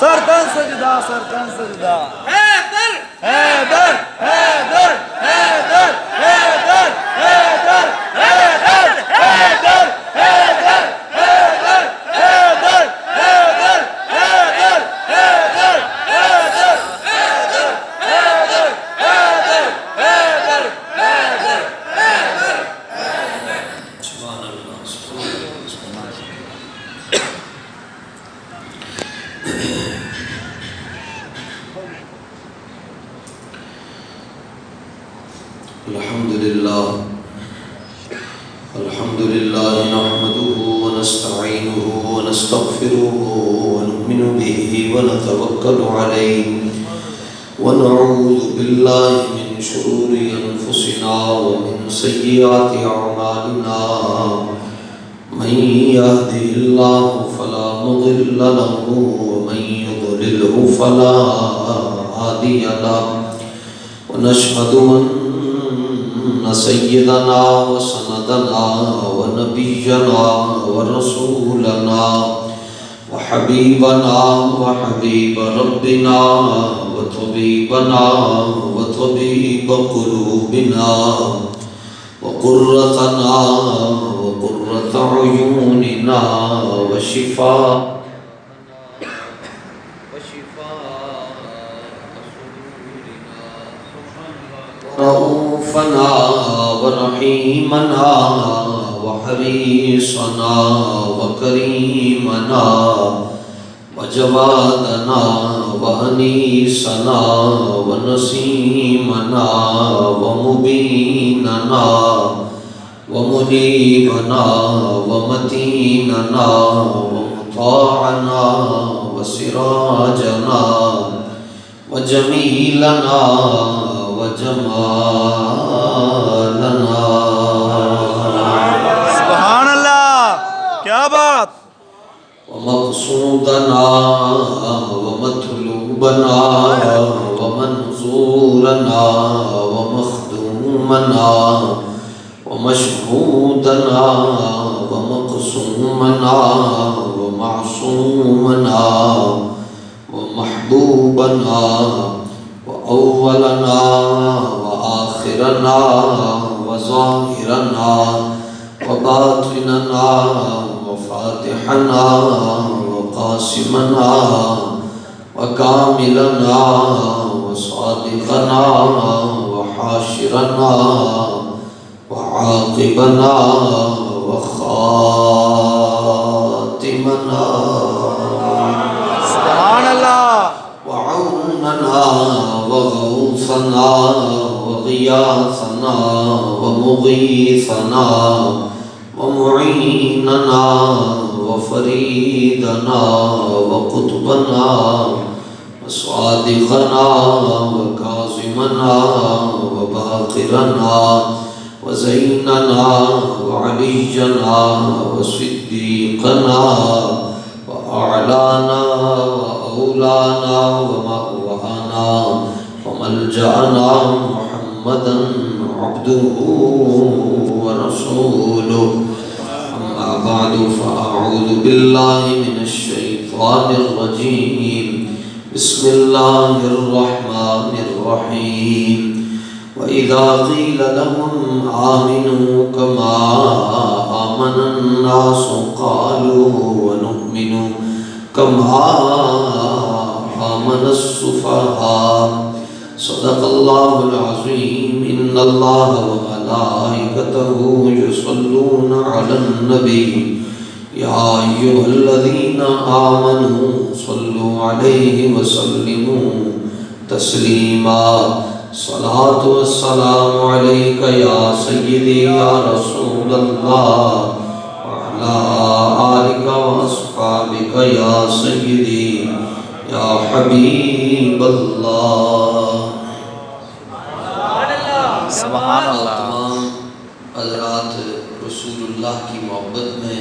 سرتن سجدہ سرتن سجدہ حیدر حیدر حیدر حیدر حیدر حیدر حیدر حیدر حیدر حیدر حیدر حیدر حیدر حیدر حیدر حیدر حیدر حیدر سبحان اللہ الحمد لله نحمده ونستعينه ونستغفره ونؤمن به ونتوكل عليه ونعوذ بالله من شرور أنفسنا ومن سيئات أعمالنا من يهده الله فلا مضل له ومن يضلله فلا هادي له ونشهد أن سيدنا وسندنا ونبينا ورسولنا وحبيبنا وحبيب ربنا وطبيبنا وطبيب قلوبنا وقرتنا وقرة عيوننا وشفاء رؤوفنا ورحيمنا وحريصنا وكريمنا وجوادنا وأنيسنا ونسيمنا ومبيننا ومنيبنا ومتيننا ومطاعنا وسراجنا وجميلنا وجمالنا سبحان اللہ کیا بات ومقصودنا ومطلوبنا ومنظورنا ومخدومنا ومشهودنا ومقسومنا ومعصومنا ومحبوبنا وأولنا وآخرنا وظاهرنا وباطننا وفاتحنا وقاسمنا وكاملنا وصادقنا وحاشرنا وعاقبنا وخاتمنا سبحان اللہ وعوننا وغوثنا وغياثنا ومغيثنا ومعيننا وفريدنا وقطبنا وصادقنا وكاظمنا وباقرنا وزيننا وعلينا وصديقنا وأعلانا وأولانا ومأوانا وملجأنا محمدا عبده ورسوله أما بعد فأعوذ بالله من الشيطان الرجيم بسم الله الرحمن الرحيم وإذا قيل لهم آمنوا كما آمن الناس قالوا ونؤمن كما آمن السفهاء صدق الله العظيم إن الله وملائكته يصلون على النبي يا أيها الذين آمنوا صلوا عليه وسلموا تسليما صلاة والسلام عليك يا سيدي يا رسول الله وعلى آلك وأصحابك يا سيدي يا حبيب الله سبحان اللہ تمام حضرات رسول اللہ کی محبت میں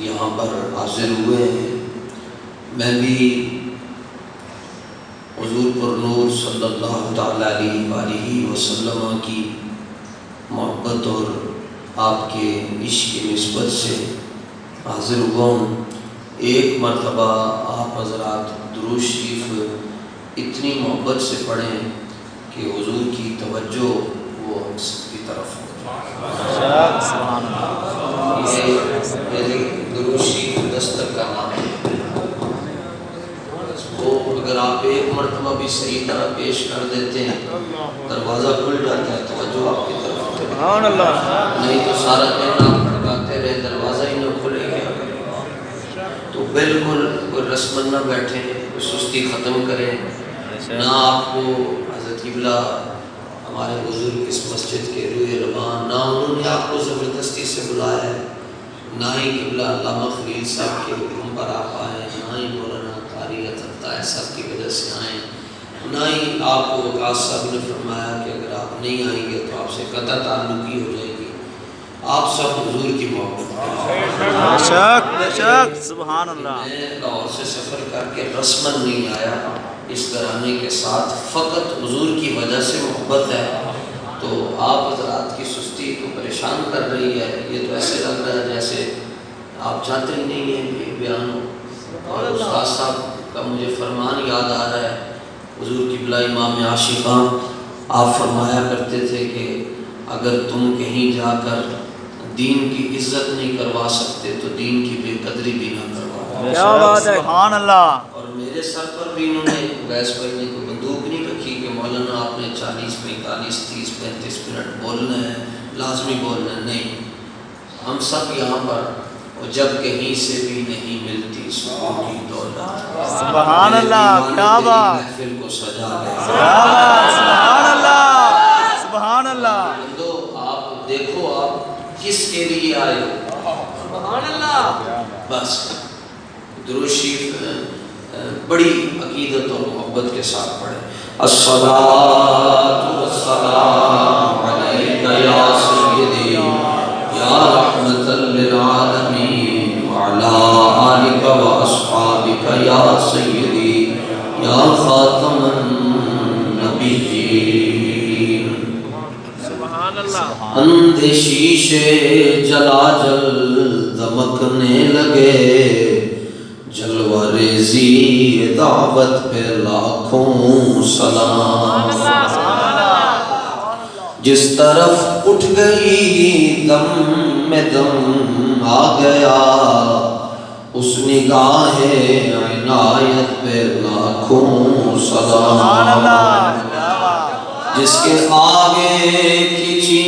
یہاں پر حاضر ہوئے ہیں. میں بھی حضور پر نور صلی اللہ تعالیٰ علیہ وآلہ وسلم کی محبت اور آپ کے عشق کی نسبت سے حاضر ہوا ہوں. ایک مرتبہ آپ حضرات درود شریف اتنی محبت سے پڑھیں کہ حضور کی توجہ وہ ہم سب کی طرف ہو جائے۔ یہ درود شریف دستک کا نام ہے، تو اگر آپ ایک مرتبہ بھی صحیح طرح پیش کر دیتے ہیں دروازہ کھل جاتا ہے، توجہ آپ کی طرف ہو جائے۔ سبحان اللہ۔ نہیں تو سارا دن آپ کھڑکاتے رہے، دروازہ ہی نہ کھلے گا۔ تو بالکل کوئی رسم نہ بیٹھیں، کوئی سستی ختم کریں، نہ آپ کو حضرت قبلہ ہمارے بزرگ اس مسجد کے روح ربان، نہ انہوں نے آپ کو زبردستی سے بلایا ہے، نہ ہی قبلہ علامہ خلیل صاحب کے حکم پر آپ آئے، نہ ہی مولانا قاری عطا طاہر صاحب کی وجہ سے آئیں، نہ ہی آپ کو وقاص صاحب نے فرمایا کہ اگر آپ نہیں آئیں گے تو آپ سے قطع تعلقی ہو جائے گی۔ آپ سب حضور کی محبت بے شک بے شک، سبحان اللہ۔ میں لاہور سے سفر کر کے رسماً نہیں آیا اس گھرانے کے ساتھ، فقط حضور کی وجہ سے محبت ہے۔ تو آپ حضرات کی سستی کو پریشان کر رہی ہے، یہ تو ایسے لگ رہا ہے جیسے آپ چاہتے ہی نہیں ہیں کہ بیان ہو۔ اور استاد صاحب کا مجھے فرمان یاد آ رہا ہے، حضور قبلہ امام عاشقان آپ فرمایا کرتے تھے کہ اگر تم کہیں جا کر دین کی عزت نہیں کروا سکتے تو دین کی بے قدری بھی نہ کروا۔ کیا بات ہے، سبحان اللہ۔ اور میرے سر پر بھی انہوں نے ویس بھائی نے کوئی بندوق نہیں رکھی کہ مولانا آپ نے 40 45 30 35 منٹ بولنا ہے، لازمی بولنا ہے، نہیں۔ ہم سب یہاں پر، اور جب کہیں سے بھی نہیں ملتی سکون کی دولت، سبحان اللہ، کیا بات، محفل کو سجا لے۔ کیا بات، سبحان اللہ سبحان اللہ۔ بندو آپ دیکھو آپ کس کے لیے آئے ہو، سبحان اللہ۔ بس درود شریف بڑی عقیدت اور محبت کے ساتھ پڑھیں۔ الصلاۃ والسلام علیک یا سیدی یا رحمۃ للعالمین وعلی آلک واصحابک یا سیدی یا خاتم النبیین۔ اندیشیش جلا جل دمکنے لگے، جلوہ ریزی دعوت پہ لاکھوں سلام۔ جس طرف اٹھ گئی دم میں دم آ گیا، اس نگاہ عنایت پہ لاکھوں سلام۔ جس کے آگے کھینچی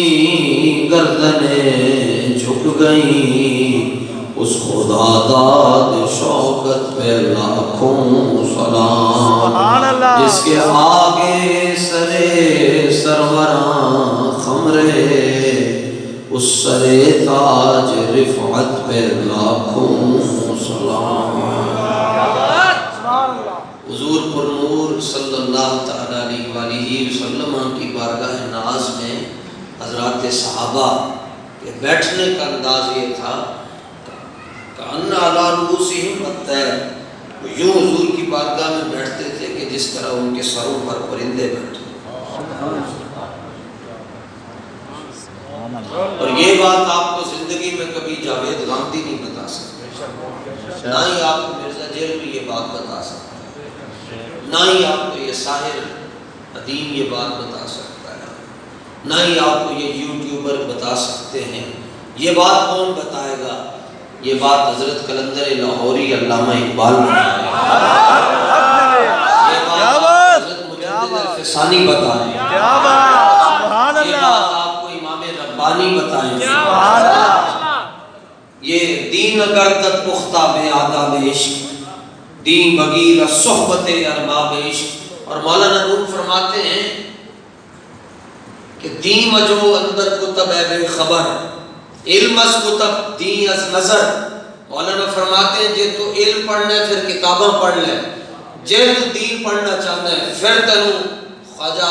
گردنیں جھک گئیں، اس خدا داد شوکت پہ لاکھوں سلام۔ جس کے آگے سرے سروراں خم رہے، اس سرے تاج رفعت پہ لاکھوں سلام۔ حضور پر نور صلی اللہ تعالیٰ علیہ وآلہ وسلم کی بارگاہ ناز میں حضرات صحابہ کے بیٹھنے کا انداز یہ تھا کأن علی رؤوسہم الطیر، یوں حضور کی بارگاہ میں بیٹھتے تھے کہ جس طرح ان کے سروں پر پرندے بیٹھے۔ اور یہ بات آپ کو زندگی میں کبھی جاوید غامدی نہیں بتا سکتے، نہ ہی آپ کو مرزا جیل میں یہ بات بتا سکتے، نہ ہی آپ کو یہ ساحر قدیم یہ بات بتا سکتا ہے، نہ ہی آپ کو یہ یوٹیوبر بتا سکتے ہیں۔ یہ بات کون بتائے گا؟ یہ بات حضرت قلندر لاہوری علامہ اقبال بتائے گا، یہ بات حضرت مجدد الفسانی بتائیں گے، یہ بات آپ کو امام ربانی بتائیں گے۔ یہ دین اگر تک پختہ بے آداب عشق، دین بغیر صحبت ارباب عشق۔ اور مولانا روم فرماتے ہیں کہ دین جو اندر کتب ہے بے خبر، علم از کتب دین از نظر۔ مولانا فرماتے ہیں جے تو علم پڑھنا ہے پھر کتاباں پڑھ لے، جے تو دین پڑھنا چاہتا ہے پھر تنوں خواجہ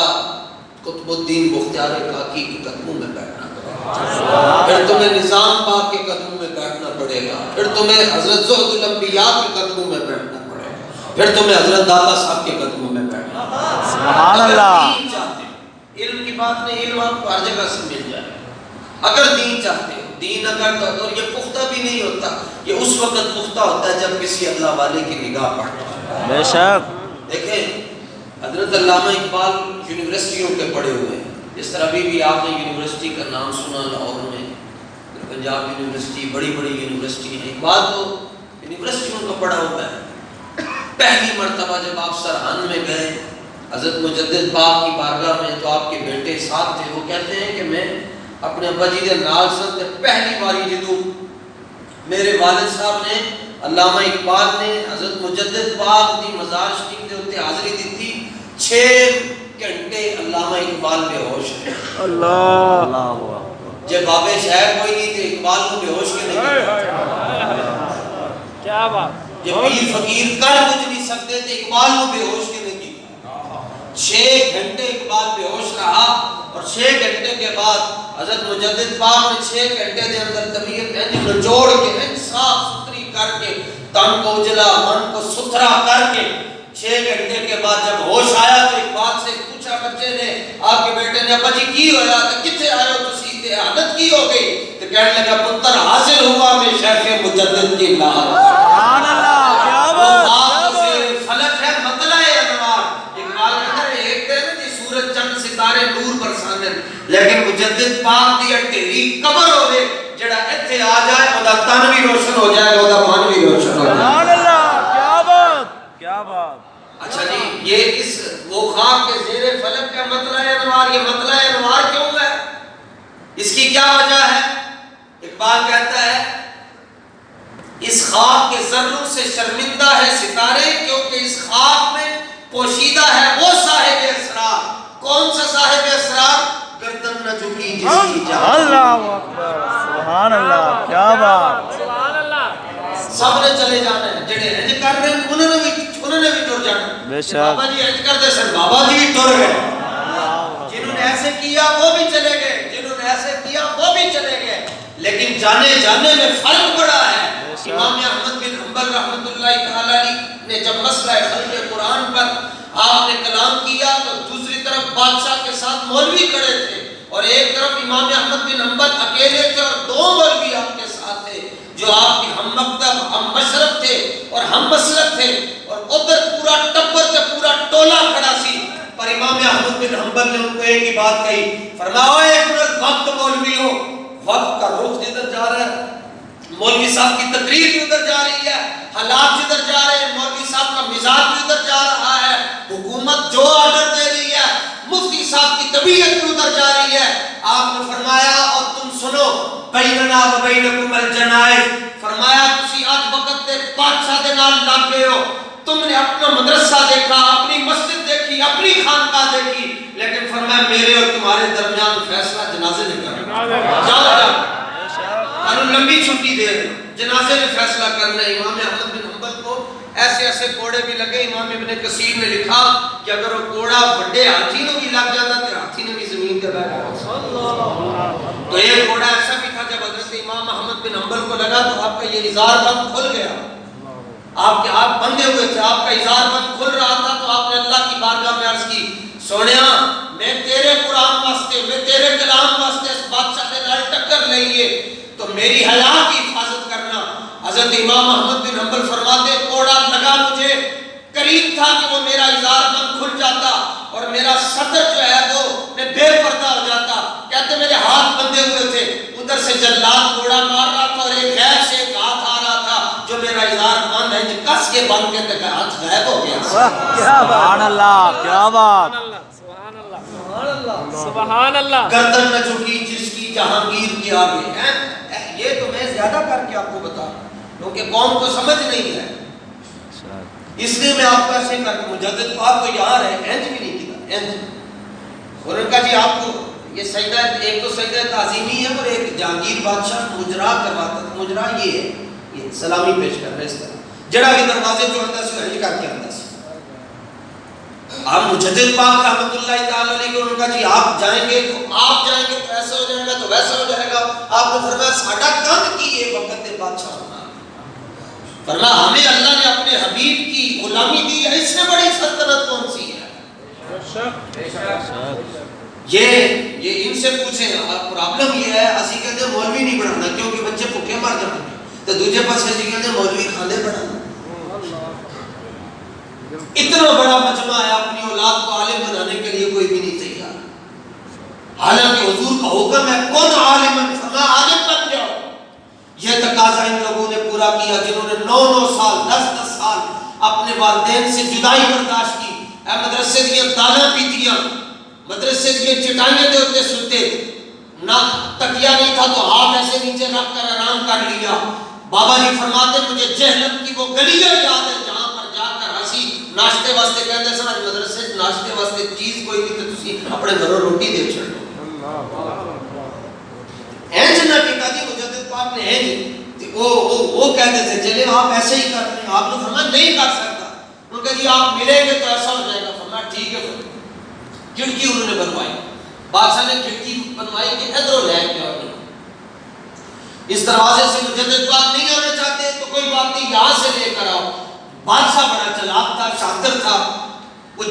قطب الدین بختیار کاکی کے قدموں میں بیٹھنا پڑے گا، پھر تمہیں نظام پاک کے قدموں میں بیٹھنا پڑے گا، پھر تمہیں حضرت زہد الانبیاء کے قدموں میں بیٹھنا پڑے گا، پھر تمہیں حضرت داتا صاحب کے قدموں میں بیٹھنا پڑے گا۔ سبحان اللہ۔ دین چاہتے ہیں، علم کی بات نہیں، علم آپ کو ہر جگہ سے مل جائے، اگر دین چاہتے ہو، دین اگر تو، اور یہ پختہ بھی بھی نہیں ہوتا. یہ اس وقت پختہ ہوتا ہے جب کسی اللہ والے کی نگاہ پڑتا ہے. بے شک. دیکھیں حضرت علامہ اقبال یونیورسٹیوں کے پڑھے ہوئے ہیں. اس طرح بھی آپ نے یونیورسٹی کا نام سنا لاہور میں, پنجاب یونیورسٹی, بڑی بڑی یونیورسٹی ہیں. اقبال تو یونیورسٹیوں کا پڑھا ہوا ہے. پہلی مرتبہ جب آپ سرحد میں گئے حضرت مجدد پاک کی بارگاہ میں, تو آپ کے بیٹے ساتھ تھے. وہ کہتے ہیں کہ میں اپنے ابا جی کے نال سن پہلی باری جدوں میرے والد صاحب نے علامہ اقبال نے حضرت مجدد پاک دی مزار شریف دے اوتے حاضری دتی, 6 گھنٹے علامہ اقبال بے ہوش ہے. اللہ جب بابے شہر کوئی نہیں تھے, اقبال کو بے ہوش کے نہیں کیا بات. جب پیر فقیر کر کچھ نہیں سکتے تھے, اقبال کو بے ہوش کے نہیں کیا. 6 گھنٹے اقبال بے ہوش رہا, اور 6 گھنٹے کے بعد حضرت مجدد پاک نے 6 گھنٹے دے اندر طبیعت نچوڑ کے صاف ستھری کر کے, تن کو اجلا من کو ستھرا کر کے 6 گھنٹے کے بعد جب ہوش آیا تو اقبال سے پوچھا بچے نے, آپ کے بیٹے نے, ابا جی کی ہویا تو کتنے آئے ہو تسی تے حالت کی ہو گئی؟ تو کہنے لگا پتر حاصل ہوا میں شیخ مجدد کی لہر. سبحان اللہ. کیا بات. فلک ہے مطلع انوار. اقبال کہتا ہے ایک دن جی سورج چند ستارے نور برسانے, لیکن مجدد پاک دی ٹھیری قبر ہوے جڑا ایتھے آ جائے اوندا تن بھی روشن ہو جائے, اوندا من بھی روشن ہو جائے. سبحان اللہ. کیا بات. کیا بات. اچھا جی, یہ اس وہ خاک کے زیر فلک کا مطلع انوار. یہ مطلع انوار کیوں ہے, اس کی کیا وجہ ہے؟ اقبال کہتا ہے اس خاک کے ذروں سے شرمندہ ہے ستارے, کیونکہ اس خاک میں پوشیدہ ہے وہ صاحب اسرار. کون سا صاحب اسرار؟ گردن نہ جھکی جس کی جان. اللہ اکبر. سبحان اللہ. کیا بات. سبحان اللہ. سب نے چلے جانا ہے, جڑے انج کر رہے ہیں انہوں نے بھی ٹر جانا. بے شک. بابا جی انج کرتے سن, بابا جی بھی ٹر گئے. جنہوں نے ایسے کیا وہ بھی چلے گئے, جنہوں نے ایسے کیا وہ بھی چلے گئے, لیکن جانے جانے میں فرق بڑا ہے. امام احمد بن حنبل رحمۃ اللہ تعالی علیہ نے جب مسئلہ خلق قرآن پر آپ نے کلام کیا تو دوسری طرف بادشاہ کے ساتھ مولوی کھڑے تھے, اور ایک طرف امام احمد بن حنبل اکیلے تھے, اور 2 مولوی آپ کے ساتھ تھے جو آپ کے ہم مکتب, ہم مشرب تھے اور ہم مسلک تھے, اور ادھر پورا ٹبر تے پورا ٹولہ کھڑا سی. پر امام احمد بن حنبل نے ان کو ایک ہی بات کہی, فرمایا ایک وقت مولوی ہو, وقت کا رخ جدھر جا رہا ہے, مولوی صاحب کی تقریر بھی ادھر جا رہی ہے, حالات جدھر جا رہے ہیں, مولوی صاحب کا مزاج بھی ادھر جا رہا ہے, حکومت جو آرڈر دے رہی ہے, مفتی صاحب کی طبیعت بھی ادھر جا رہی ہے. آپ نے فرمایا اور تم سنو, بیننا و بینکم الجنائز, فرمایا تسی آج وقت دے بادشاہ دے نال لگ گئے ہو, تم نے اپنا مدرسہ دیکھا, اپنی مسجد دیکھی, اپنی خانقاہ دیکھی, لیکن فرمایا میرے اور تمہارے درمیان فیصلہ جنازے نے کرنا. جاؤ جاؤ, لمبی چھٹی دے دیں, جنازے نے فیصلہ کرنا ہے. امام احمد بن حنبل کو ایسے ایسے کوڑے بھی لگے. امام ابن کثیر نے لکھا کہ اگر وہ کوڑا بڑے ہاتھی نے بھی لگ جاتا تو ہاتھی نے بھی زمین کے بیٹھ جاتا. تو ایک کوڑا ایسا بھی تھا جب حضرت امام احمد بن حنبل کو لگا تو آپ کا یہ اظہار بند کھل گیا. آپ کے ہاتھ بندھے ہوئے تھے, آپ کا اظہار بند کھل رہا تھا, تو آپ نے اللہ کی بارگاہ میں عرض کی, سونیا میں تیرے قرآن واسطے, میں تیرے کلام واسطے اس بادشاہ کے نال ٹکر لئیے, تو میری حیا کی حفاظت کرنا. حضرت امام احمد بن حنبل فرماتے کوڑا لگا مجھے, قریب تھا کہ وہ میرا اظہار بند کھل جاتا اور میرا سطر جو ہے وہ میں بے پردہ ہو جاتا. کہتے میرے ہاتھ بندھے ہوئے تھے, ادھر سے جلاد کوڑا مار رہا تھا, اور ایک غیر سے ایک ہاتھ آ رہا تھا جو میرا اظہار بند ہے کس کے بند کے تک ہاتھ غائب ہو گیا. سبحان اللہ. کیا بات. سبحان اللہ. گردن نہ جھکی جس کی جہانگیر کے آگے ہیں. یہ تو میں زیادہ کر کے آپ کو بتا رہا ہوں کیونکہ قوم کو سمجھ نہیں ہے, اس لیے میں آپ کو ایسے کر کے مجدد پاک تو یہاں رہے, اینج بھی نہیں کیا اینج. اور ان کا جی آپ کو یہ سجدہ, ایک تو سجدہ تعظیمی ہے اور ایک جہانگیر بادشاہ مجرا کرواتا تھا. مجرا یہ ہے, یہ سلامی پیش کر رہے اس طرح جڑا بھی دروازے جو آتا سی اینج کر کے آتا سی. آپ مجدد پاک رحمۃ اللہ تعالی علیہ کو ان کا جی آپ جائیں گے تو آپ جائیں گے تو ایسا ہو جائے گا تو ویسا ہو جائے گا. آپ نے فرمایا ساڈا کم کی یہ وقت دے بادشاہ ہونا, فرمایا ہمیں اللہ نے اپنے حبیب کی غلامی دی ہے, اس سے بڑی سلطنت کون سی ہے. یہ ان سے پوچھیں. پرابلم یہ ہے اسی کہتے ہیں مولوی نہیں بڑھانا کیونکہ بچے بھوکے مر جاتے ہیں. تو دوسرے پاسے جی کہتے مولوی کھاندے بڑا اتنا بڑا مجمع ہے اپنی اولاد کو عالم بنانے کے لیے کوئی بھی نہیں تیار حالانکہ حضور کا حکم ہے کون عالم فرما عالم بن جاؤ یہ تقاضا ان لوگوں نے پورا کیا جنہوں نے 9 سال 10 سال اپنے والدین سے جدائی برداشت کی مدرسے دیا دانا پیتیاں مدرسے دیا چٹائیاں دے ہوتے سنتے نہ تکیہ نہیں تھا تو ہاتھ ایسے نیچے رکھ کر آرام کر لیا بابا جی فرماتے مجھے جہنم کی وہ گلیاں یاد ہے جہاں پر جا کر ہنسی ناشتے واسطے کہتے سن مدرسے ناشتے واسطے چیز کوئی نہیں تو تسی اپنے گھروں روٹی دے چھڑ اینج نہ کہتا جی مجدد پاک نے اینج وہ کہتے تھے چلے آپ ایسے ہی کر رہے ہیں آپ نے فرمایا نہیں کر سکتا انہوں نے کہا جی آپ ملیں گے تو ایسا ہو جائے گا فرمایا ٹھیک ہے کھڑکی انہوں نے بنوائی بادشاہ نے کھڑکی بنوائی کہ ادھروں لے کے آؤ اس دروازے سے مجدد پاک نہیں آنا چاہتے تو کوئی بات نہیں یہاں سے لے کر آؤ بادشاہ بڑا چلاک تھا شاطر تھا وہ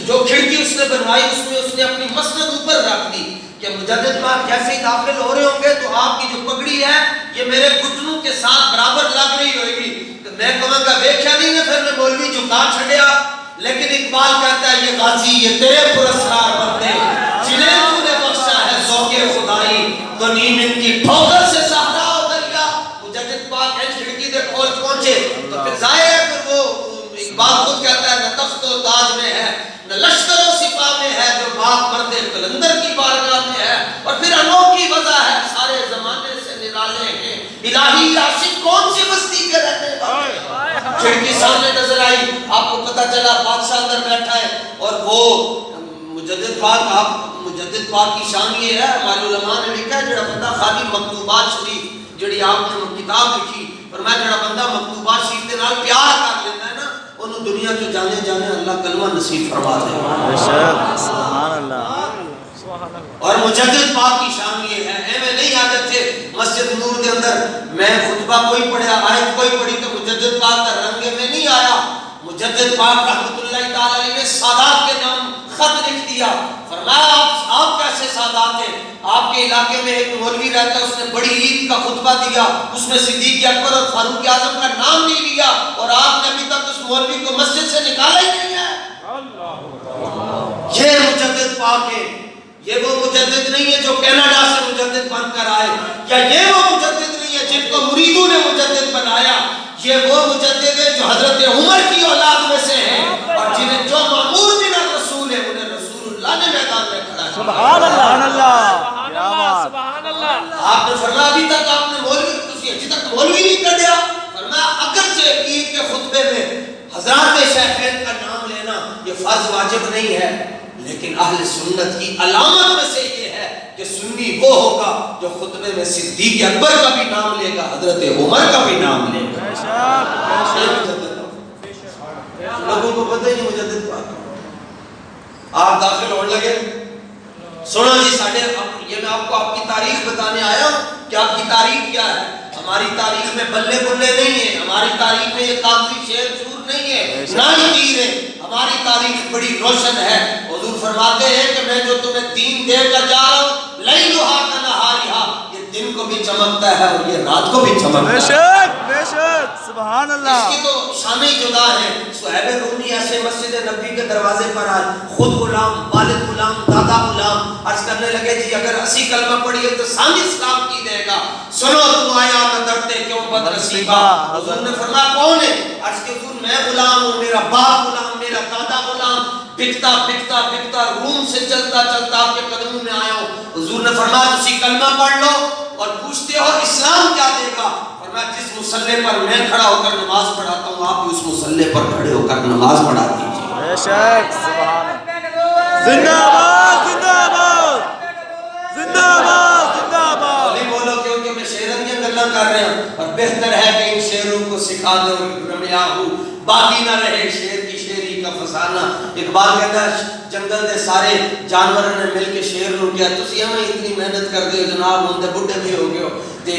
جو کھڑکی اس نے بنوائی اس نے اپنی مسند اوپر رکھ دی کہ مجدد پاک جیسے ہی داخل ہو رہے ہوں گے تو آپ کی جو پگڑی ہے یہ میرے گھٹنوں کے ساتھ برابر لگ رہی ہوئے گی تو میں کہوں گا دیکھا نہیں نا پھر میں مولوی جھکا چھڑیا لیکن اقبال کہتا ہے یہ غازی یہ تیرے پرسرار بندے جنہیں تو نے بخشا ہے ذوق خدائی تو نیم ان کی ٹھوکر سے سہرا ہو دریا مجدد پاک ہے کھڑکی دے کھول پہنچے تو پھر ظاہر ہے پھر وہ اقبال خود کہتا ہے نہ تخت و تاج میں ہے نہ لشکر و سپاہ میں ہے جو باپ مرد قلندر کی بارگاہ میں ہے اور پھر انوکھی وضع ہے سارے زمانے سے نرالے ہیں الہی عاشق کون سی بستی کے رہنے والے کھڑکی سامنے نظر آئی آپ کو پتہ چلا بادشاہ اندر بیٹھا ہے اور وہ مجدد پاک کی شان یہ ہے ہمارے علماء نے لکھا ہے جڑا بندہ خالی مکتوبات شریف جڑی آپ نے کتاب لکھی اور میں جڑا بندہ مکتوبات شریف کے نال پیار کر لیتا ہے نا انہوں دنیا جو جانے اللہ کلمہ نصیب فرما دے بے شک سبحان اللہ اور مجدد پاک کی شان یہ ہے ایویں نہیں عادت تھے مسجد نور کے اندر میں خطبہ کوئی پڑھا آیت کوئی پڑھی تو مجدد پاک کا رنگے میں نہیں آیا مجدد پاک رحمت اللہ تعالی علیہ نے سادات کے نام خط لکھ دیا فرمایا آپ کیسے سادات ہیں آپ کے علاقے میں ایک مولوی رہتا ہے اس نے بڑی عید کا خطبہ دیا اس میں صدیق اکبر اور فاروق اعظم کا نام نہیں لیا اور آپ نے ابھی تک اس مولوی کو مسجد سے نکالا ہی نہیں ہے یہ مجدد پاک ہے یہ وہ مجدد نہیں ہے جو کینیڈا سے مجدد بن کر آئے یا یہ وہ مجدد نہیں ہے جن کو مریدوں نے مجدد بنایا یہ وہ مجدد ہے جو حضرت عمر کی اولاد میں سے ہیں اور جنہیں جو مأمور بن الرسول ہے انہیں رسول اللہ نے میدان میں کھڑا ہے سبحان اللہ سبحان اللہ آپ نے فرمایا ابھی تک آپ نے مولوی ابھی تک مولوی نہیں کر فرمایا اگرچہ عید کے خطبے میں حضرات شیخین کا نام لینا یہ فرض واجب نہیں ہے لیکن اہل سنت کی علامت میں سے یہ ہے کہ سنی وہ ہوگا جو خطبے میں صدیق اکبر کا بھی نام لے گا حضرت عمر کا بھی نام لے گا لوگوں کو پتہ ہی نہیں مجدد پاک آپ داخل ہونے لگے سنو جی ساڑھے یہ میں آپ کو آپ کی تاریخ بتانے آیا ہوں کہ آپ کی تاریخ کیا ہے ہماری تاریخ میں بلے بلے نہیں ہیں ہماری تاریخ میں یہ کاغذی شیر چور نہیں ہے نہ ہی تیر ہے ہماری تاریخ بڑی روشن ہے حضور فرماتے ہیں کہ میں جو تمہیں دین دے کر جا رہا ہوں لیلھا کنہارھا یہ دن کو بھی چمکتا ہے اور یہ رات کو بھی چمکتا ہے بے شک سبحان اللہ اس کی تو شان ہی جدا ہے صہیب رومی ایسے مسجد نبی کے دروازے پر آئے خود غلام والد غلام دادا غلام عرض کرنے لگے جی اگر 80 کلمہ پڑھی ہے تو ثانی اسلام کی دے گا سنو تم آیا نہ ڈرتے کیوں بد نصیبا حضور نے فرمایا کون ہے عرض کہ حضور میں غلام ہوں میرا باپ غلام میرا دادا غلام بکتا بکتا بکتا روم سے چلتا چلتا آپ کے قدموں میں آیا ہوں حضور نے فرمایا تسی کلمہ پڑھ لو اور پوچھتے ہو اسلام کیا دے گا فرمایا جس مصلی پر میں کھڑا ہو کر نماز پڑھاتا ہوں آپ بھی اس مصلی پر کھڑے ہو کر نماز پڑھا دیجیے بے شک سبحان اللہ زندہ باد زندہ باد زندہ باد زندہ باد نہیں بولو کیونکہ میں شیرن کی گلاں کر رہا ہوں اور بہتر ہے کہ ان شیروں کو سکھا دو رمیاہو باقی نہ رہے شیر کی شیری کا فسانہ اقبال کہتا ہے جنگل دے سارے جانوروں نے مل کے شیر نو کیا تسی ہمیں اتنی محنت کر دے جناب ہوں دے بڑھے بھی ہو گئے ہو تے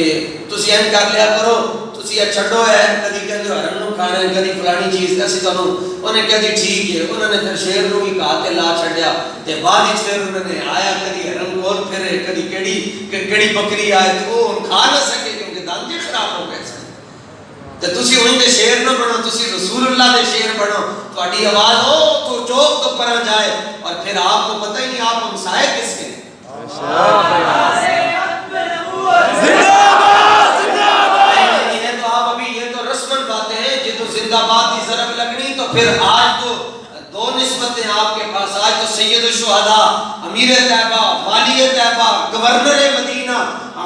تسی ایم کر لیا کرو تسی یہ چھڑو ہے کدی کہندے ہو ہرن نو کھانا ہے کدی فلانی چیز اسی تانوں انہیں کہا جی ٹھیک ہے انہوں نے پھر شیر نو بھی کہا تے لا چھڑیا تے بعد وچ پھر انہوں نے آیا کدی ہرن کول پھرے کدی کیڑی بکری آئے تے وہ کھا نہ سکے کیونکہ دانت خراب ہو گئے تے تسی ان دے شیر نہ بنو، تسی رسول اللہ دے شیر بنو، تہاڈی آواز ہو تو چوک تو پرا جائے، اور پھر آپ کو پتہ ہی نہیں آپ ہمسائے کس کے ہیں۔ یہ تو آپ ابھی یہ تو رسمن باتیں ہیں، جدو زندہ باد کی ضرب لگنی تو پھر آج تو دو نسبتیں آپ کے پاس، آج تو سید الشہداء، امیر طیبہ، والی طیبہ، گورنر مدینہ،